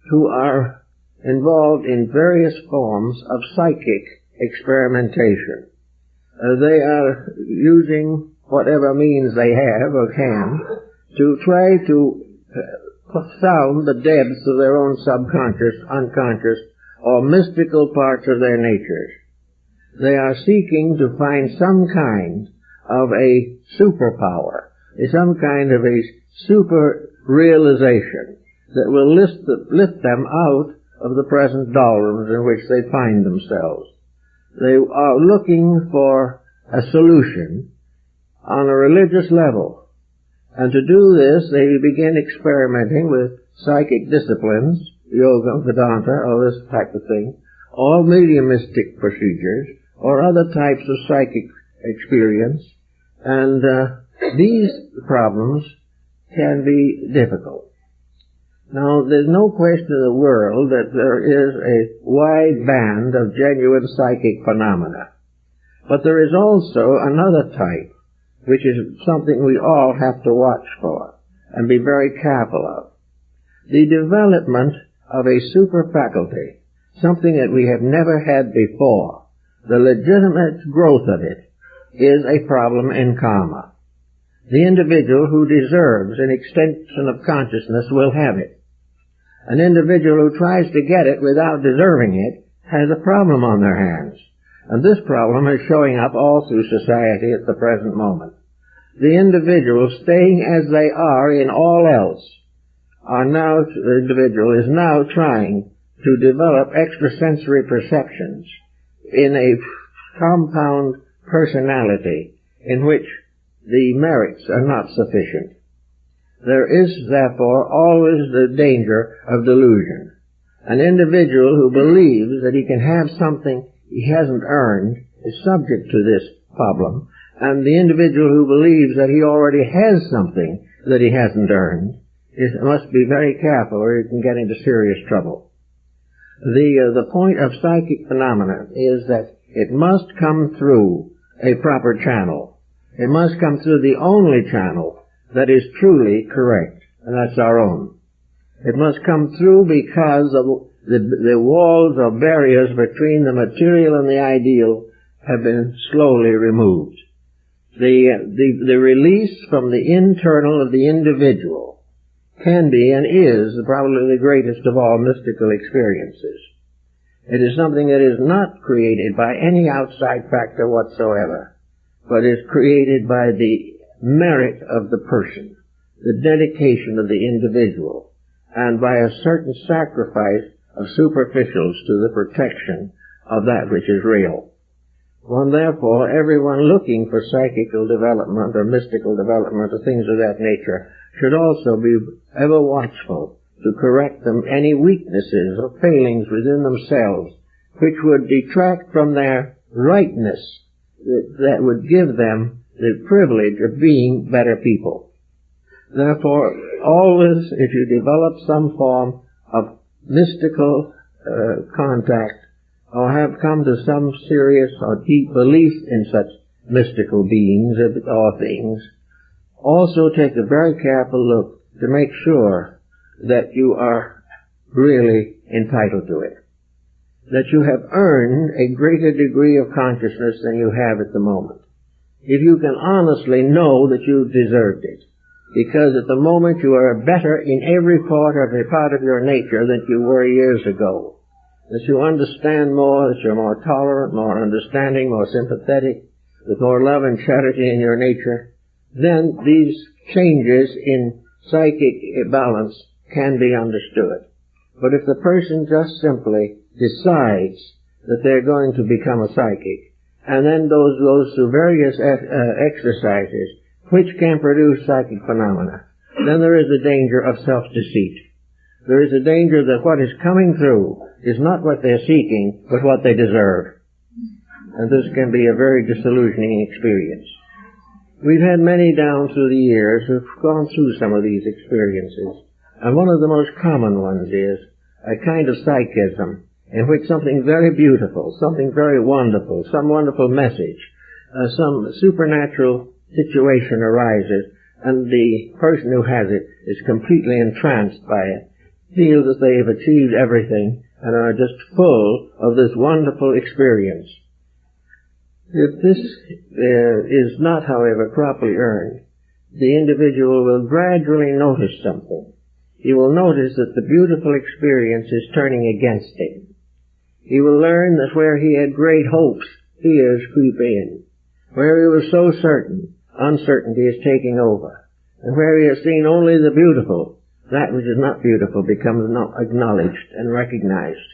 who are involved in various forms of psychic experimentation. They are using whatever means they have or can to try to sound the depths of their own subconscious, unconscious, or mystical parts of their natures. They are seeking to find some kind of a superpower, some kind of a super realization that will lift them out of the present doldrums in which they find themselves. They are looking for a solution on a religious level. And to do this, they begin experimenting with psychic disciplines, yoga, Vedanta, or this type of thing, or mediumistic procedures, or other types of psychic experience. And these problems can be difficult. Now, there's no question in the world that there is a wide band of genuine psychic phenomena. But there is also another type, which is something we all have to watch for and be very careful of. The development of a super faculty, something that we have never had before, the legitimate growth of it is a problem in karma. The individual who deserves an extension of consciousness will have it. An individual who tries to get it without deserving it has a problem on their hands. And this problem is showing up all through society at the present moment. The individuals staying as they are in all else the individual is now trying to develop extrasensory perceptions in a compound personality in which the merits are not sufficient. There is, therefore, always the danger of delusion. An individual who believes that he can have something he hasn't earned is subject to this problem, and the individual who believes that he already has something that he hasn't earned must be very careful or he can get into serious trouble. The point of psychic phenomena is that it must come through a proper channel. It must come through the only channel that is truly correct, and that's our own. It must come through because of the walls or barriers between the material and the ideal have been slowly removed. The release from the internal of the individual can be and is probably the greatest of all mystical experiences. It is something that is not created by any outside factor whatsoever, but is created by the merit of the person, the dedication of the individual, and by a certain sacrifice of superficials to the protection of that which is real. Therefore, everyone looking for psychical development or mystical development or things of that nature should also be ever watchful to correct them any weaknesses or failings within themselves which would detract from their rightness, that would give them the privilege of being better people. Therefore, always if you develop some form of mystical contact or have come to some serious or deep belief in such mystical beings or things, also take a very careful look to make sure that you are really entitled to it, that you have earned a greater degree of consciousness than you have at the moment. If you can honestly know that you deserved it, because at the moment you are better in every part of your nature than you were years ago, that you understand more, that you're more tolerant, more understanding, more sympathetic, with more love and charity in your nature, then these changes in psychic balance can be understood. But if the person just simply decides that they're going to become a psychic, and then goes through various exercises which can produce psychic phenomena, then there is a danger of self-deceit. There is a danger that what is coming through is not what they're seeking, but what they deserve. And this can be a very disillusioning experience. We've had many down through the years who've gone through some of these experiences, and one of the most common ones is a kind of psychism in which something very beautiful, something very wonderful, some wonderful message, some supernatural situation arises, and the person who has it is completely entranced by it, feels that they have achieved everything, and are just full of this wonderful experience. If this is not, however, properly earned, the individual will gradually notice something. He will notice that the beautiful experience is turning against him. He will learn that where he had great hopes, fears creep in. Where he was so certain, uncertainty is taking over. And where he has seen only the beautiful, that which is not beautiful becomes not acknowledged and recognized.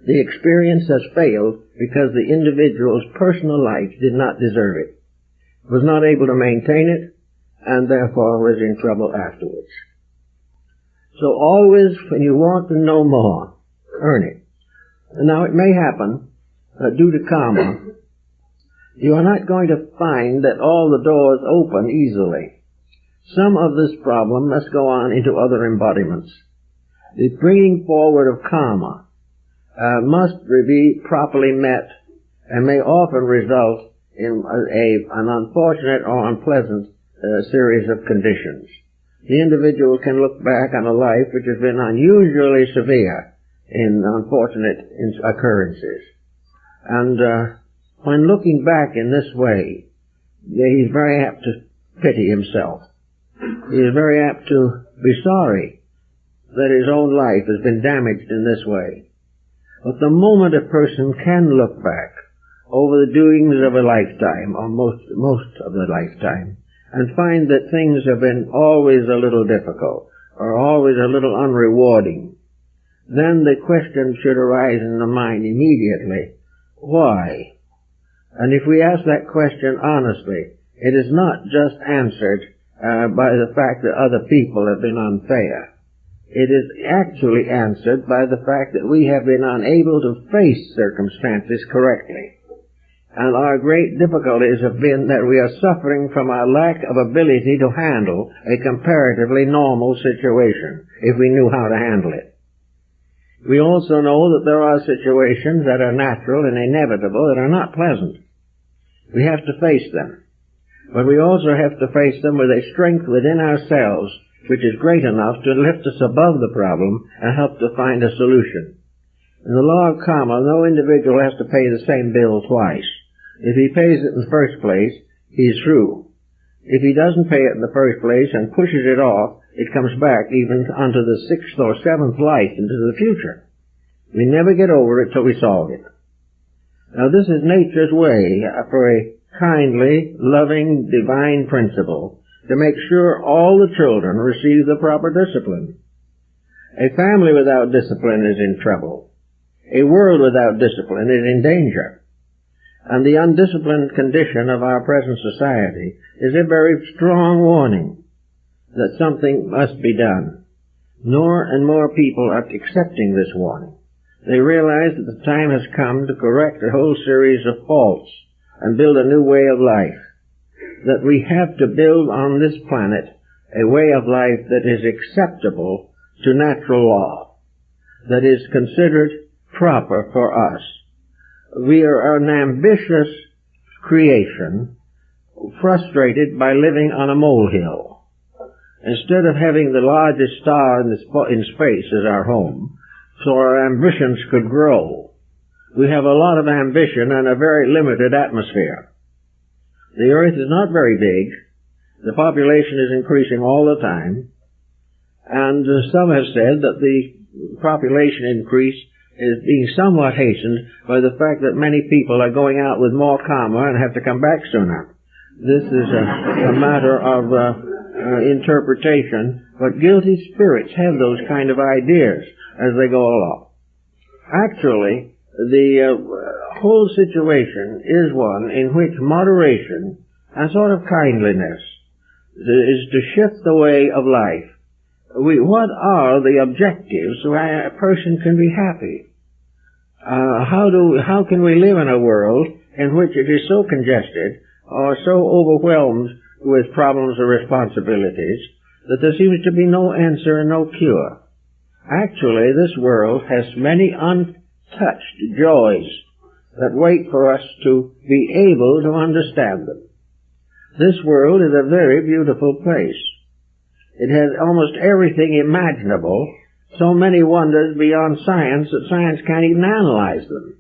The experience has failed because the individual's personal life did not deserve it, was not able to maintain it, and therefore was in trouble afterwards. So always, when you want to know more, earn it. Now it may happen that due to karma, you are not going to find that all the doors open easily. Some of this problem must go on into other embodiments. The bringing forward of karma must be properly met and may often result in an unfortunate or unpleasant series of conditions. The individual can look back on a life which has been unusually severe in unfortunate occurrences. And when looking back in this way, he's very apt to pity himself. He is very apt to be sorry that his own life has been damaged in this way. But the moment a person can look back over the doings of a lifetime, or most of the lifetime, and find that things have been always a little difficult, or always a little unrewarding, then the question should arise in the mind immediately, why? And if we ask that question honestly, it is not just answered by the fact that other people have been unfair. It is actually answered by the fact that we have been unable to face circumstances correctly. And our great difficulties have been that we are suffering from our lack of ability to handle a comparatively normal situation, if we knew how to handle it. We also know that there are situations that are natural and inevitable that are not pleasant. We have to face them. But we also have to face them with a strength within ourselves which is great enough to lift us above the problem and help to find a solution. In the law of karma, no individual has to pay the same bill twice. If he pays it in the first place, he's through. If he doesn't pay it in the first place and pushes it off, it comes back even onto the 6th or 7th life into the future. We never get over it till we solve it. Now this is nature's way for a kindly, loving, divine principle to make sure all the children receive the proper discipline. A family without discipline is in trouble. A world without discipline is in danger. And the undisciplined condition of our present society is a very strong warning that something must be done. More and more people are accepting this warning. They realize that the time has come to correct a whole series of faults and build a new way of life. That we have to build on this planet a way of life that is acceptable to natural law, that is considered proper for us. We are an ambitious creation, frustrated by living on a molehill. Instead of having the largest star in space as our home, so our ambitions could grow, we have a lot of ambition and a very limited atmosphere. The earth is not very big. The population is increasing all the time. And some have said that the population increase is being somewhat hastened by the fact that many people are going out with more karma and have to come back sooner. This is a matter of interpretation, but guilty spirits have those kind of ideas as they go along. Actually, the whole situation is one in which moderation and sort of kindliness is to shift the way of life. What are the objectives where a person can be happy? How can we live in a world in which it is so congested or so overwhelmed with problems or responsibilities that there seems to be no answer and no cure? Actually, this world has many untouched joys that wait for us to be able to understand them. This world is a very beautiful place. It has almost everything imaginable, so many wonders beyond science that science can't even analyze them.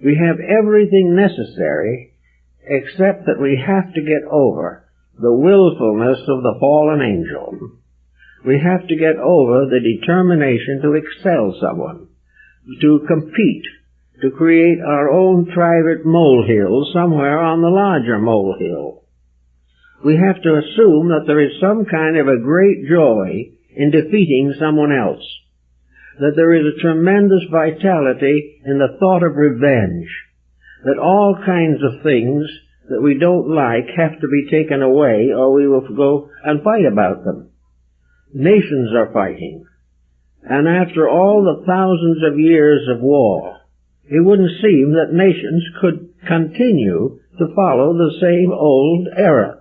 We have everything necessary except that we have to get over the willfulness of the fallen angel. We have to get over the determination to excel someone, to compete, to create our own private molehill somewhere on the larger molehill. We have to assume that there is some kind of a great joy in defeating someone else, that there is a tremendous vitality in the thought of revenge, that all kinds of things that we don't like have to be taken away or we will go and fight about them. Nations are fighting. And after all the thousands of years of war, it wouldn't seem that nations could continue to follow the same old era.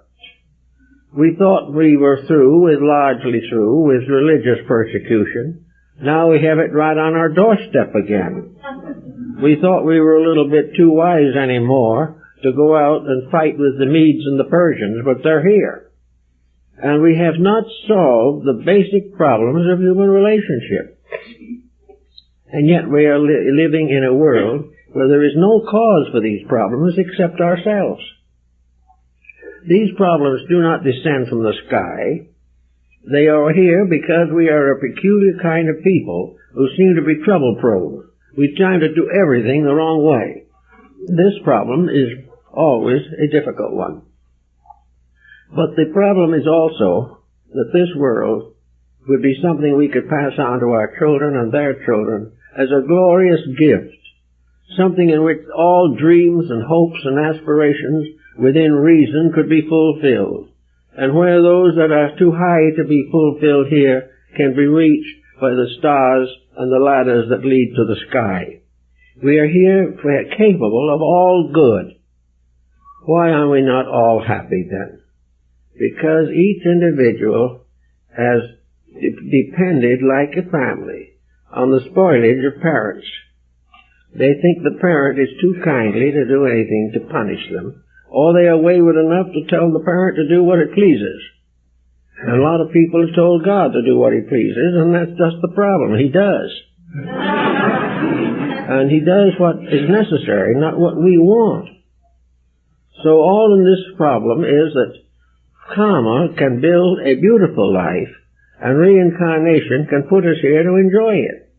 We thought we were largely through with religious persecution. Now we have it right on our doorstep again. We thought we were a little bit too wise anymore to go out and fight with the Medes and the Persians, but they're here. And we have not solved the basic problems of human relationship. And yet we are living in a world where there is no cause for these problems except ourselves. These problems do not descend from the sky. They are here because we are a peculiar kind of people who seem to be trouble-prone. We try to do everything the wrong way. This problem is always a difficult one. But the problem is also that this world would be something we could pass on to our children and their children as a glorious gift, something in which all dreams and hopes and aspirations within reason could be fulfilled, and where those that are too high to be fulfilled here can be reached by the stars and the ladders that lead to the sky. We are here capable of all good. Why are we not all happy then? Because each individual has depended like a family on the spoilage of parents. They think the parent is too kindly to do anything to punish them, or they are wayward enough to tell the parent to do what it pleases. And a lot of people have told God to do what He pleases, and that's just the problem. He does. And He does what is necessary, not what we want. So all in this problem is that karma can build a beautiful life, and reincarnation can put us here to enjoy it.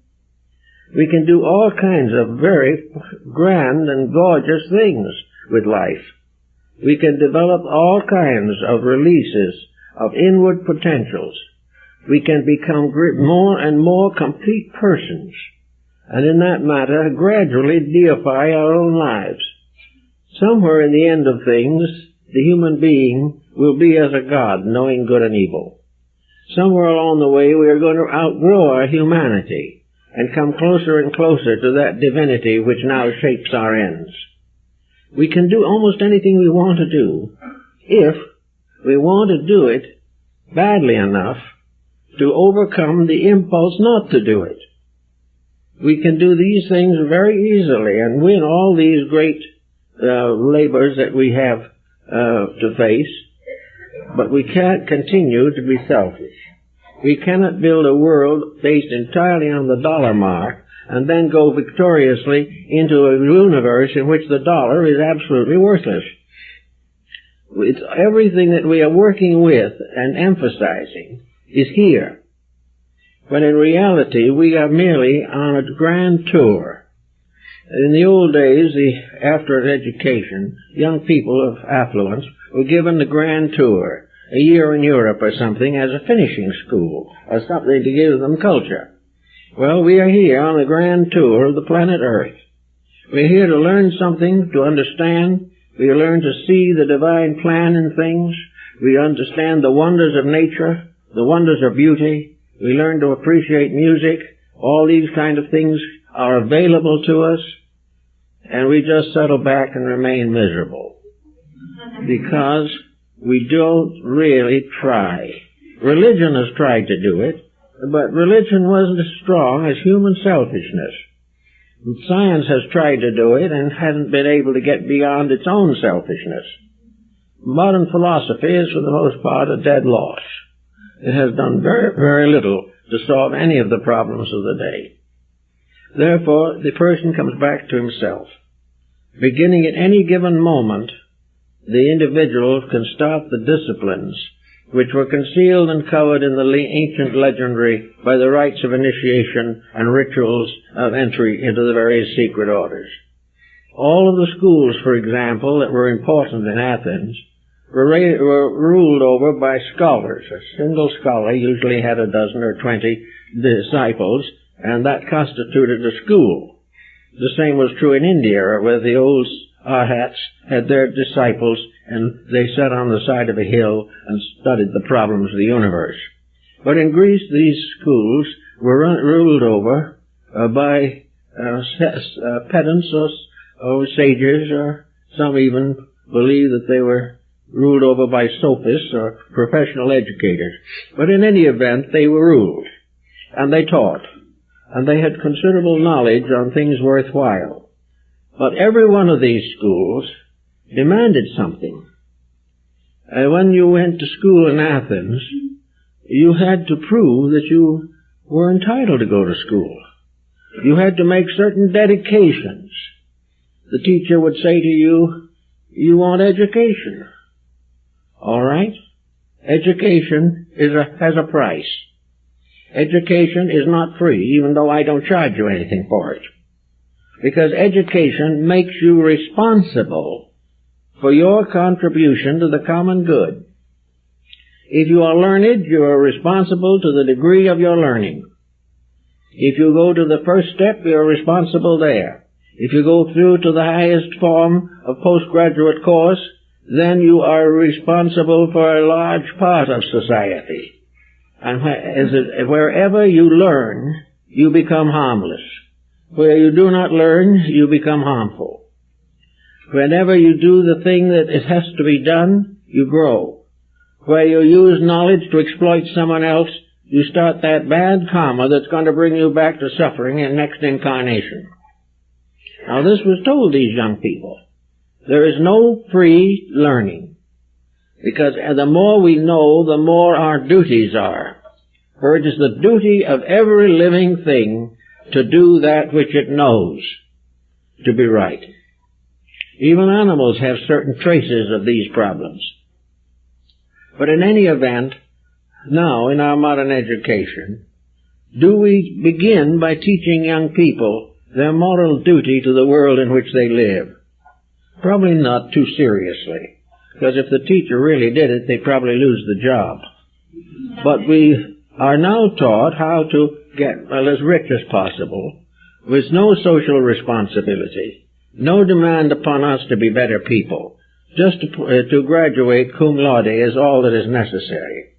We can do all kinds of very grand and gorgeous things with life. We can develop all kinds of releases of inward potentials. We can become more and more complete persons, and in that matter gradually deify our own lives. Somewhere in the end of things, the human being will be as a god, knowing good and evil. Somewhere along the way we are going to outgrow our humanity and come closer and closer to that divinity which now shapes our ends. We can do almost anything we want to do if we want to do it badly enough to overcome the impulse not to do it. We can do these things very easily and win all these great labors that we have to face, but we can't continue to be selfish. We cannot build a world based entirely on the dollar mark and then go victoriously into a universe in which the dollar is absolutely worthless. It's everything that we are working with and emphasizing is here. But in reality, we are merely on a grand tour. In the old days, after education, young people of affluence were given the grand tour, a year in Europe or something, as a finishing school, or something to give them culture. Well, we are here on a grand tour of the planet Earth. We're here to learn something, to understand. We learn to see the divine plan in things. We understand the wonders of nature, the wonders of beauty. We learn to appreciate music. All these kind of things are available to us, and we just settle back and remain miserable because we don't really try. Religion has tried to do it, but religion wasn't as strong as human selfishness. Science has tried to do it and hasn't been able to get beyond its own selfishness. Modern philosophy is, for the most part, a dead loss. It has done very, very little to solve any of the problems of the day. Therefore, the person comes back to himself. Beginning at any given moment, the individual can start the disciplines which were concealed and covered in the ancient legendary by the rites of initiation and rituals of entry into the various secret orders. All of the schools, for example, that were important in Athens were ruled over by scholars. A single scholar usually had a dozen or 20 disciples, and that constituted a school. The same was true in India, where the old Arhats had their disciples, and they sat on the side of a hill and studied the problems of the universe. But in Greece, these schools were ruled over by pedants or sages, or some even believe that they were ruled over by sophists or professional educators. But in any event, they were ruled, and they taught, and they had considerable knowledge on things worthwhile. But every one of these schools demanded something. When you went to school in Athens, you had to prove that you were entitled to go to school. You had to make certain dedications. the teacher would say to you, you want education. All right? Education has a price. Education is not free, even though I don't charge you anything for it. Because education makes you responsible for your contribution to the common good. If you are learned, you are responsible to the degree of your learning. If you go to the first step, you are responsible there. If you go through to the highest form of postgraduate course, then you are responsible for a large part of society. And wherever you learn, you become harmless. Where you do not learn, you become harmful. Whenever you do the thing that it has to be done, you grow. Where you use knowledge to exploit someone else, you start that bad karma that's going to bring you back to suffering in next incarnation. Now this was told these young people. There is no free learning. Because the more we know, the more our duties are. For it is the duty of every living thing to do that which it knows to be right. Even animals have certain traces of these problems. But in any event, now in our modern education, do we begin by teaching young people their moral duty to the world in which they live? Probably not too seriously, because if the teacher really did it, they'd probably lose the job. But we are now taught how to get as rich as possible, with no social responsibility, no demand upon us to be better people. Just to graduate cum laude is all that is necessary.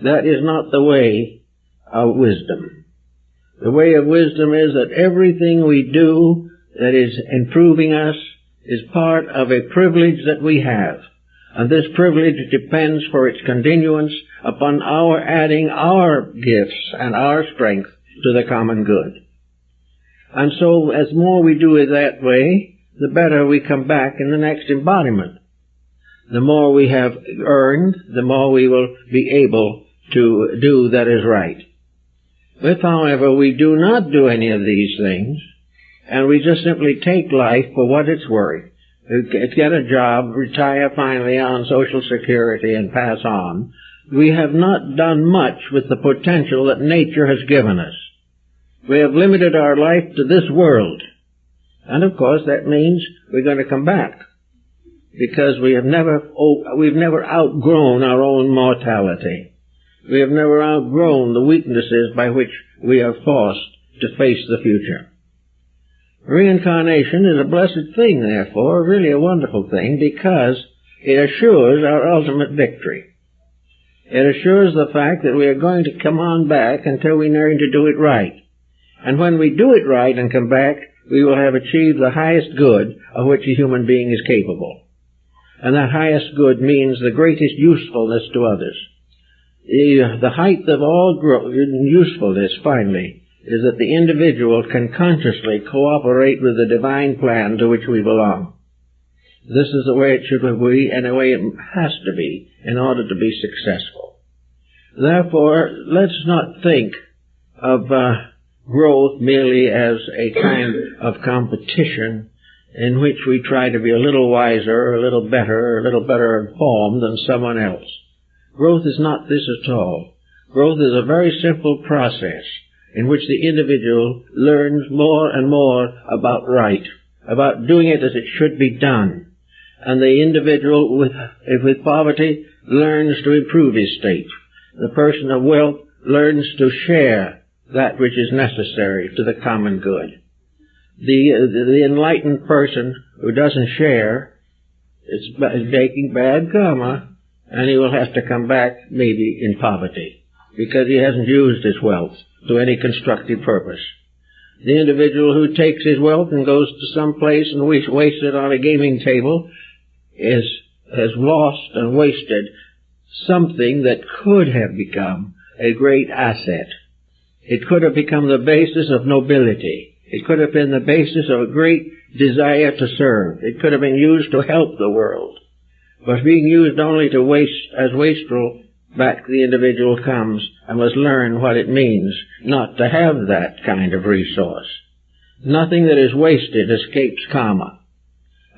That is not the way of wisdom. The way of wisdom is that everything we do that is improving us is part of a privilege that we have. And this privilege depends for its continuance upon our adding our gifts and our strength to the common good. And so as more we do it that way, the better we come back in the next embodiment. The more we have earned, the more we will be able to do that is right. If, however, we do not do any of these things, and we just simply take life for what it's worth, get a job, retire finally on Social Security and pass on, we have not done much with the potential that nature has given us. We have limited our life to this world. And of course that means we're going to come back. Because we've never outgrown our own mortality. We have never outgrown the weaknesses by which we are forced to face the future. Reincarnation is a blessed thing, therefore, really a wonderful thing, because it assures our ultimate victory. It assures the fact that we are going to come on back until we learn to do it right. And when we do it right and come back, we will have achieved the highest good of which a human being is capable. And that highest good means the greatest usefulness to others. The height of all usefulness, finally, is that the individual can consciously cooperate with the divine plan to which we belong. This is the way it should be, and the way it has to be, in order to be successful. Therefore, let's not think of growth merely as a kind of competition in which we try to be a little wiser, a little better informed than someone else. Growth is not this at all. Growth is a very simple process in which the individual learns more and more about right, about doing it as it should be done. And the individual with poverty learns to improve his state. The person of wealth learns to share that which is necessary to the common good. The enlightened person who doesn't share is making bad karma, and he will have to come back maybe in poverty because he hasn't used his wealth to any constructive purpose. The individual who takes his wealth and goes to some place and wastes it on a gaming table has lost and wasted something that could have become a great asset. It could have become the basis of nobility. It could have been the basis of a great desire to serve. It could have been used to help the world. But being used only to waste, as wastrel, back the individual comes and must learn what it means not to have that kind of resource. Nothing that is wasted escapes karma.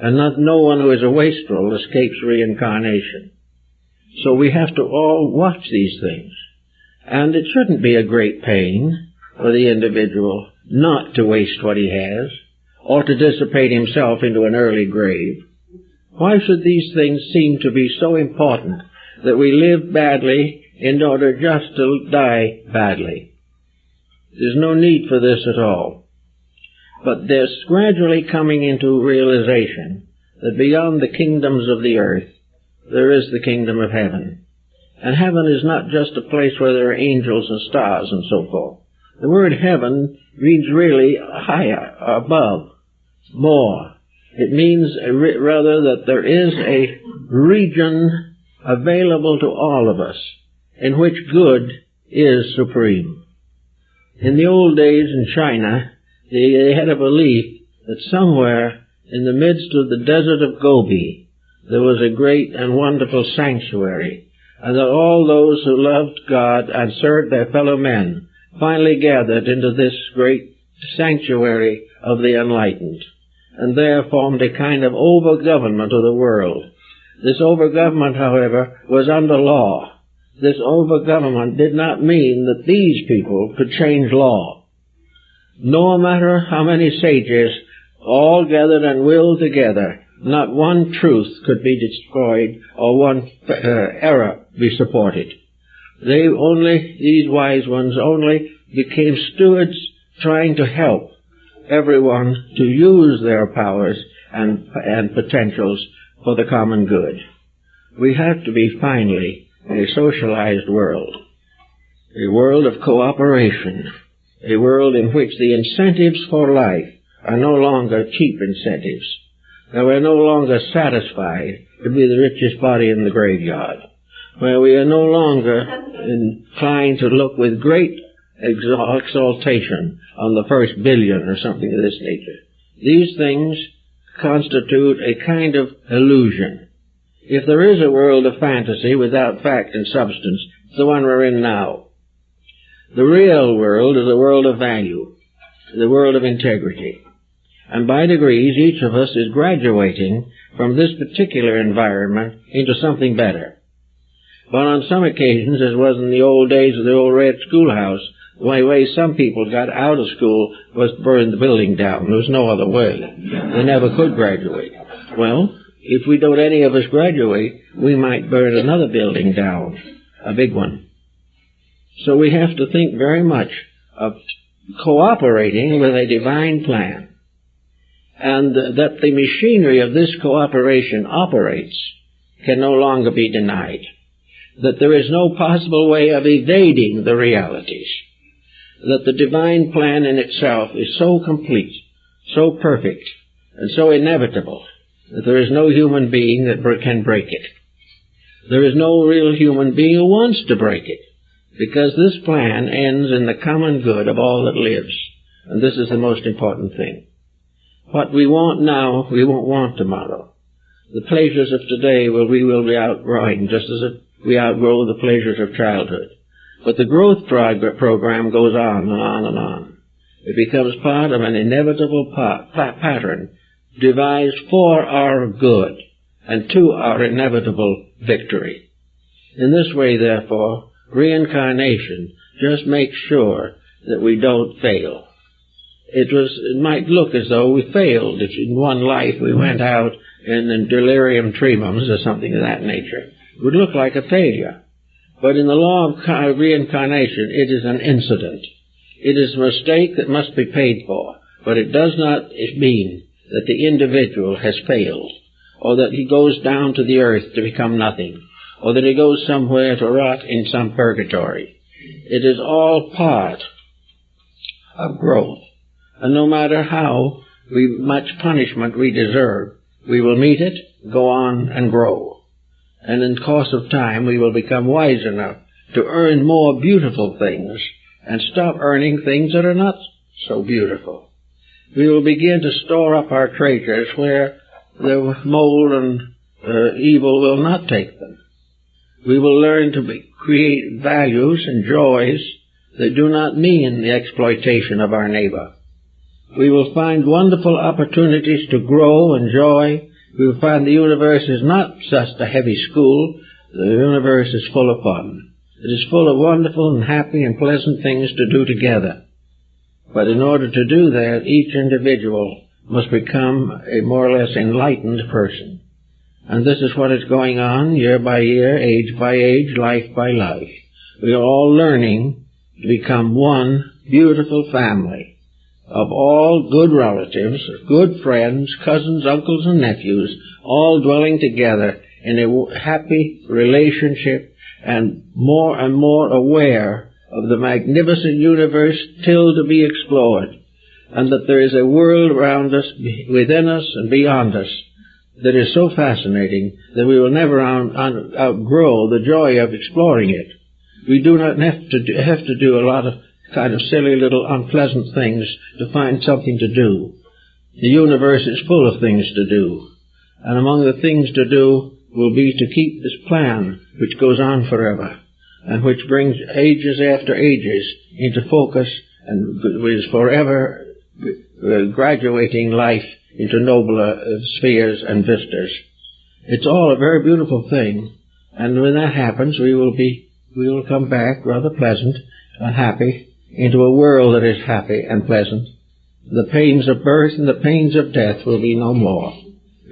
and no one who is a wastrel escapes reincarnation. So we have to all watch these things. And it shouldn't be a great pain for the individual not to waste what he has, or to dissipate himself into an early grave. Why should these things seem to be so important that we live badly in order just to die badly? There's no need for this at all. But there's gradually coming into realization that beyond the kingdoms of the earth, there is the kingdom of heaven. And heaven is not just a place where there are angels and stars and so forth. The word heaven means really higher, above, more. It means rather that there is a region available to all of us in which good is supreme. In the old days in China, they had a belief that somewhere in the midst of the desert of Gobi there was a great and wonderful sanctuary, and that all those who loved God and served their fellow men finally gathered into this great sanctuary of the enlightened, and there formed a kind of over-government of the world. This over-government, however, was under law. This over-government did not mean that these people could change law. No matter how many sages all gathered and willed together, not one truth could be destroyed or one error be supported. These wise ones only became stewards trying to help everyone to use their powers and potentials for the common good. We have to be finally a socialized world, a world of cooperation, a world in which the incentives for life are no longer cheap incentives, that we're no longer satisfied to be the richest body in the graveyard, where we are no longer inclined to look with great exaltation on the first billion or something of this nature. These things constitute a kind of illusion. If there is a world of fantasy without fact and substance, it's the one we're in now. The real world is a world of value, the world of integrity. And by degrees, each of us is graduating from this particular environment into something better. But on some occasions, as was in the old days of the old red schoolhouse, the way some people got out of school was to burn the building down. There was no other way. They never could graduate. Well, if we don't any of us graduate, we might burn another building down, a big one. So we have to think very much of cooperating with a divine plan, and that the machinery of this cooperation operates can no longer be denied, that there is no possible way of evading the realities, that the divine plan in itself is so complete, so perfect, and so inevitable that there is no human being that can break it. There is no real human being who wants to break it, because this plan ends in the common good of all that lives, and this is the most important thing. What we want now, we won't want tomorrow. The pleasures of today we will be outgrowing, just as we outgrow the pleasures of childhood. But the growth program goes on and on and on. It becomes part of an inevitable pattern devised for our good and to our inevitable victory. In this way, therefore, reincarnation just makes sure that we don't fail. It might look as though we failed. If in one life we went out in delirium tremens or something of that nature, it would look like a failure. But in the law of reincarnation, it is an incident. It is a mistake that must be paid for, but it does not mean that the individual has failed, or that he goes down to the earth to become nothing, or that he goes somewhere to rot in some purgatory. It is all part of growth. And no matter how much punishment we deserve, we will meet it, go on, and grow. And in the course of time, we will become wise enough to earn more beautiful things and stop earning things that are not so beautiful. We will begin to store up our treasures where the mold and evil will not take them. We will learn to create values and joys that do not mean the exploitation of our neighbor. We will find wonderful opportunities to grow, enjoy, we will find the universe is not just a heavy school. The universe is full of fun. It is full of wonderful and happy and pleasant things to do together. But in order to do that, each individual must become a more or less enlightened person. And this is what is going on year by year, age by age, life by life. We are all learning to become one beautiful family of all good relatives, good friends, cousins, uncles, and nephews, all dwelling together in a happy relationship and more aware of the magnificent universe still to be explored, and that there is a world around us, within us, and beyond us that is so fascinating that we will never outgrow the joy of exploring it. We do not have to do a lot of kind of silly little unpleasant things to find something to do. The universe is full of things to do, and among the things to do will be to keep this plan which goes on forever and which brings ages after ages into focus and is forever graduating life into nobler spheres and vistas. It's all a very beautiful thing, and when that happens, we will come back rather pleasant and happy into a world that is happy and pleasant. The pains of birth and the pains of death will be no more.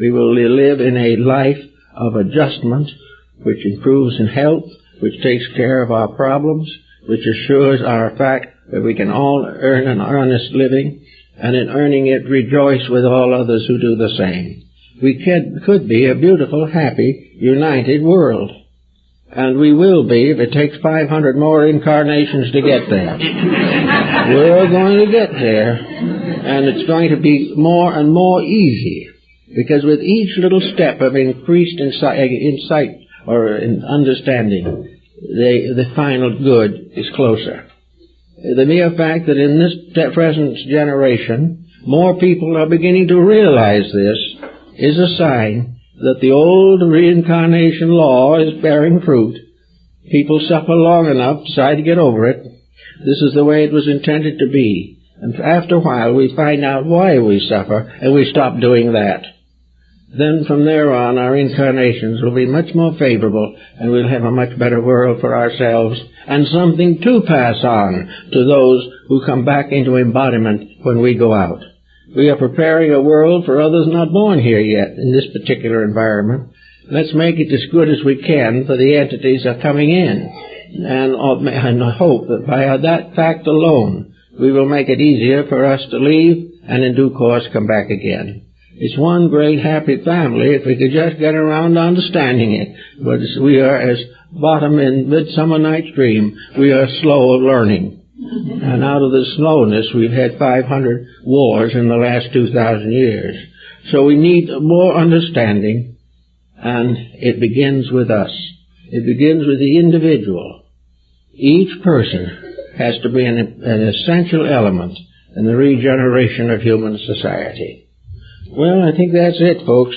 We will live in a life of adjustment which improves in health, which takes care of our problems, which assures our fact that we can all earn an honest living, and in earning it rejoice with all others who do the same. We could be a beautiful, happy, united world. And we will be if it takes 500 more incarnations to get there. We're going to get there, and it's going to be more and more easy, because with each little step of increased insight or in understanding, the final good is closer. The mere fact that in this present generation, more people are beginning to realize this is a sign that the old reincarnation law is bearing fruit. People suffer long enough, decide to get over it. This is the way it was intended to be. And after a while, we find out why we suffer, and we stop doing that. Then from there on, our incarnations will be much more favorable, and we'll have a much better world for ourselves, and something to pass on to those who come back into embodiment when we go out. We are preparing a world for others not born here yet in this particular environment. Let's make it as good as we can for the entities that are coming in, and I hope that by that fact alone, we will make it easier for us to leave and in due course come back again. It's one great happy family if we could just get around to understanding it. But we are, as Bottom in Midsummer Night's Dream, we are slow of learning. And out of the slowness, we've had 500 wars in the last 2,000 years. So we need more understanding, and it begins with us. It begins with the individual. Each person has to be an essential element in the regeneration of human society. Well, I think that's it, folks.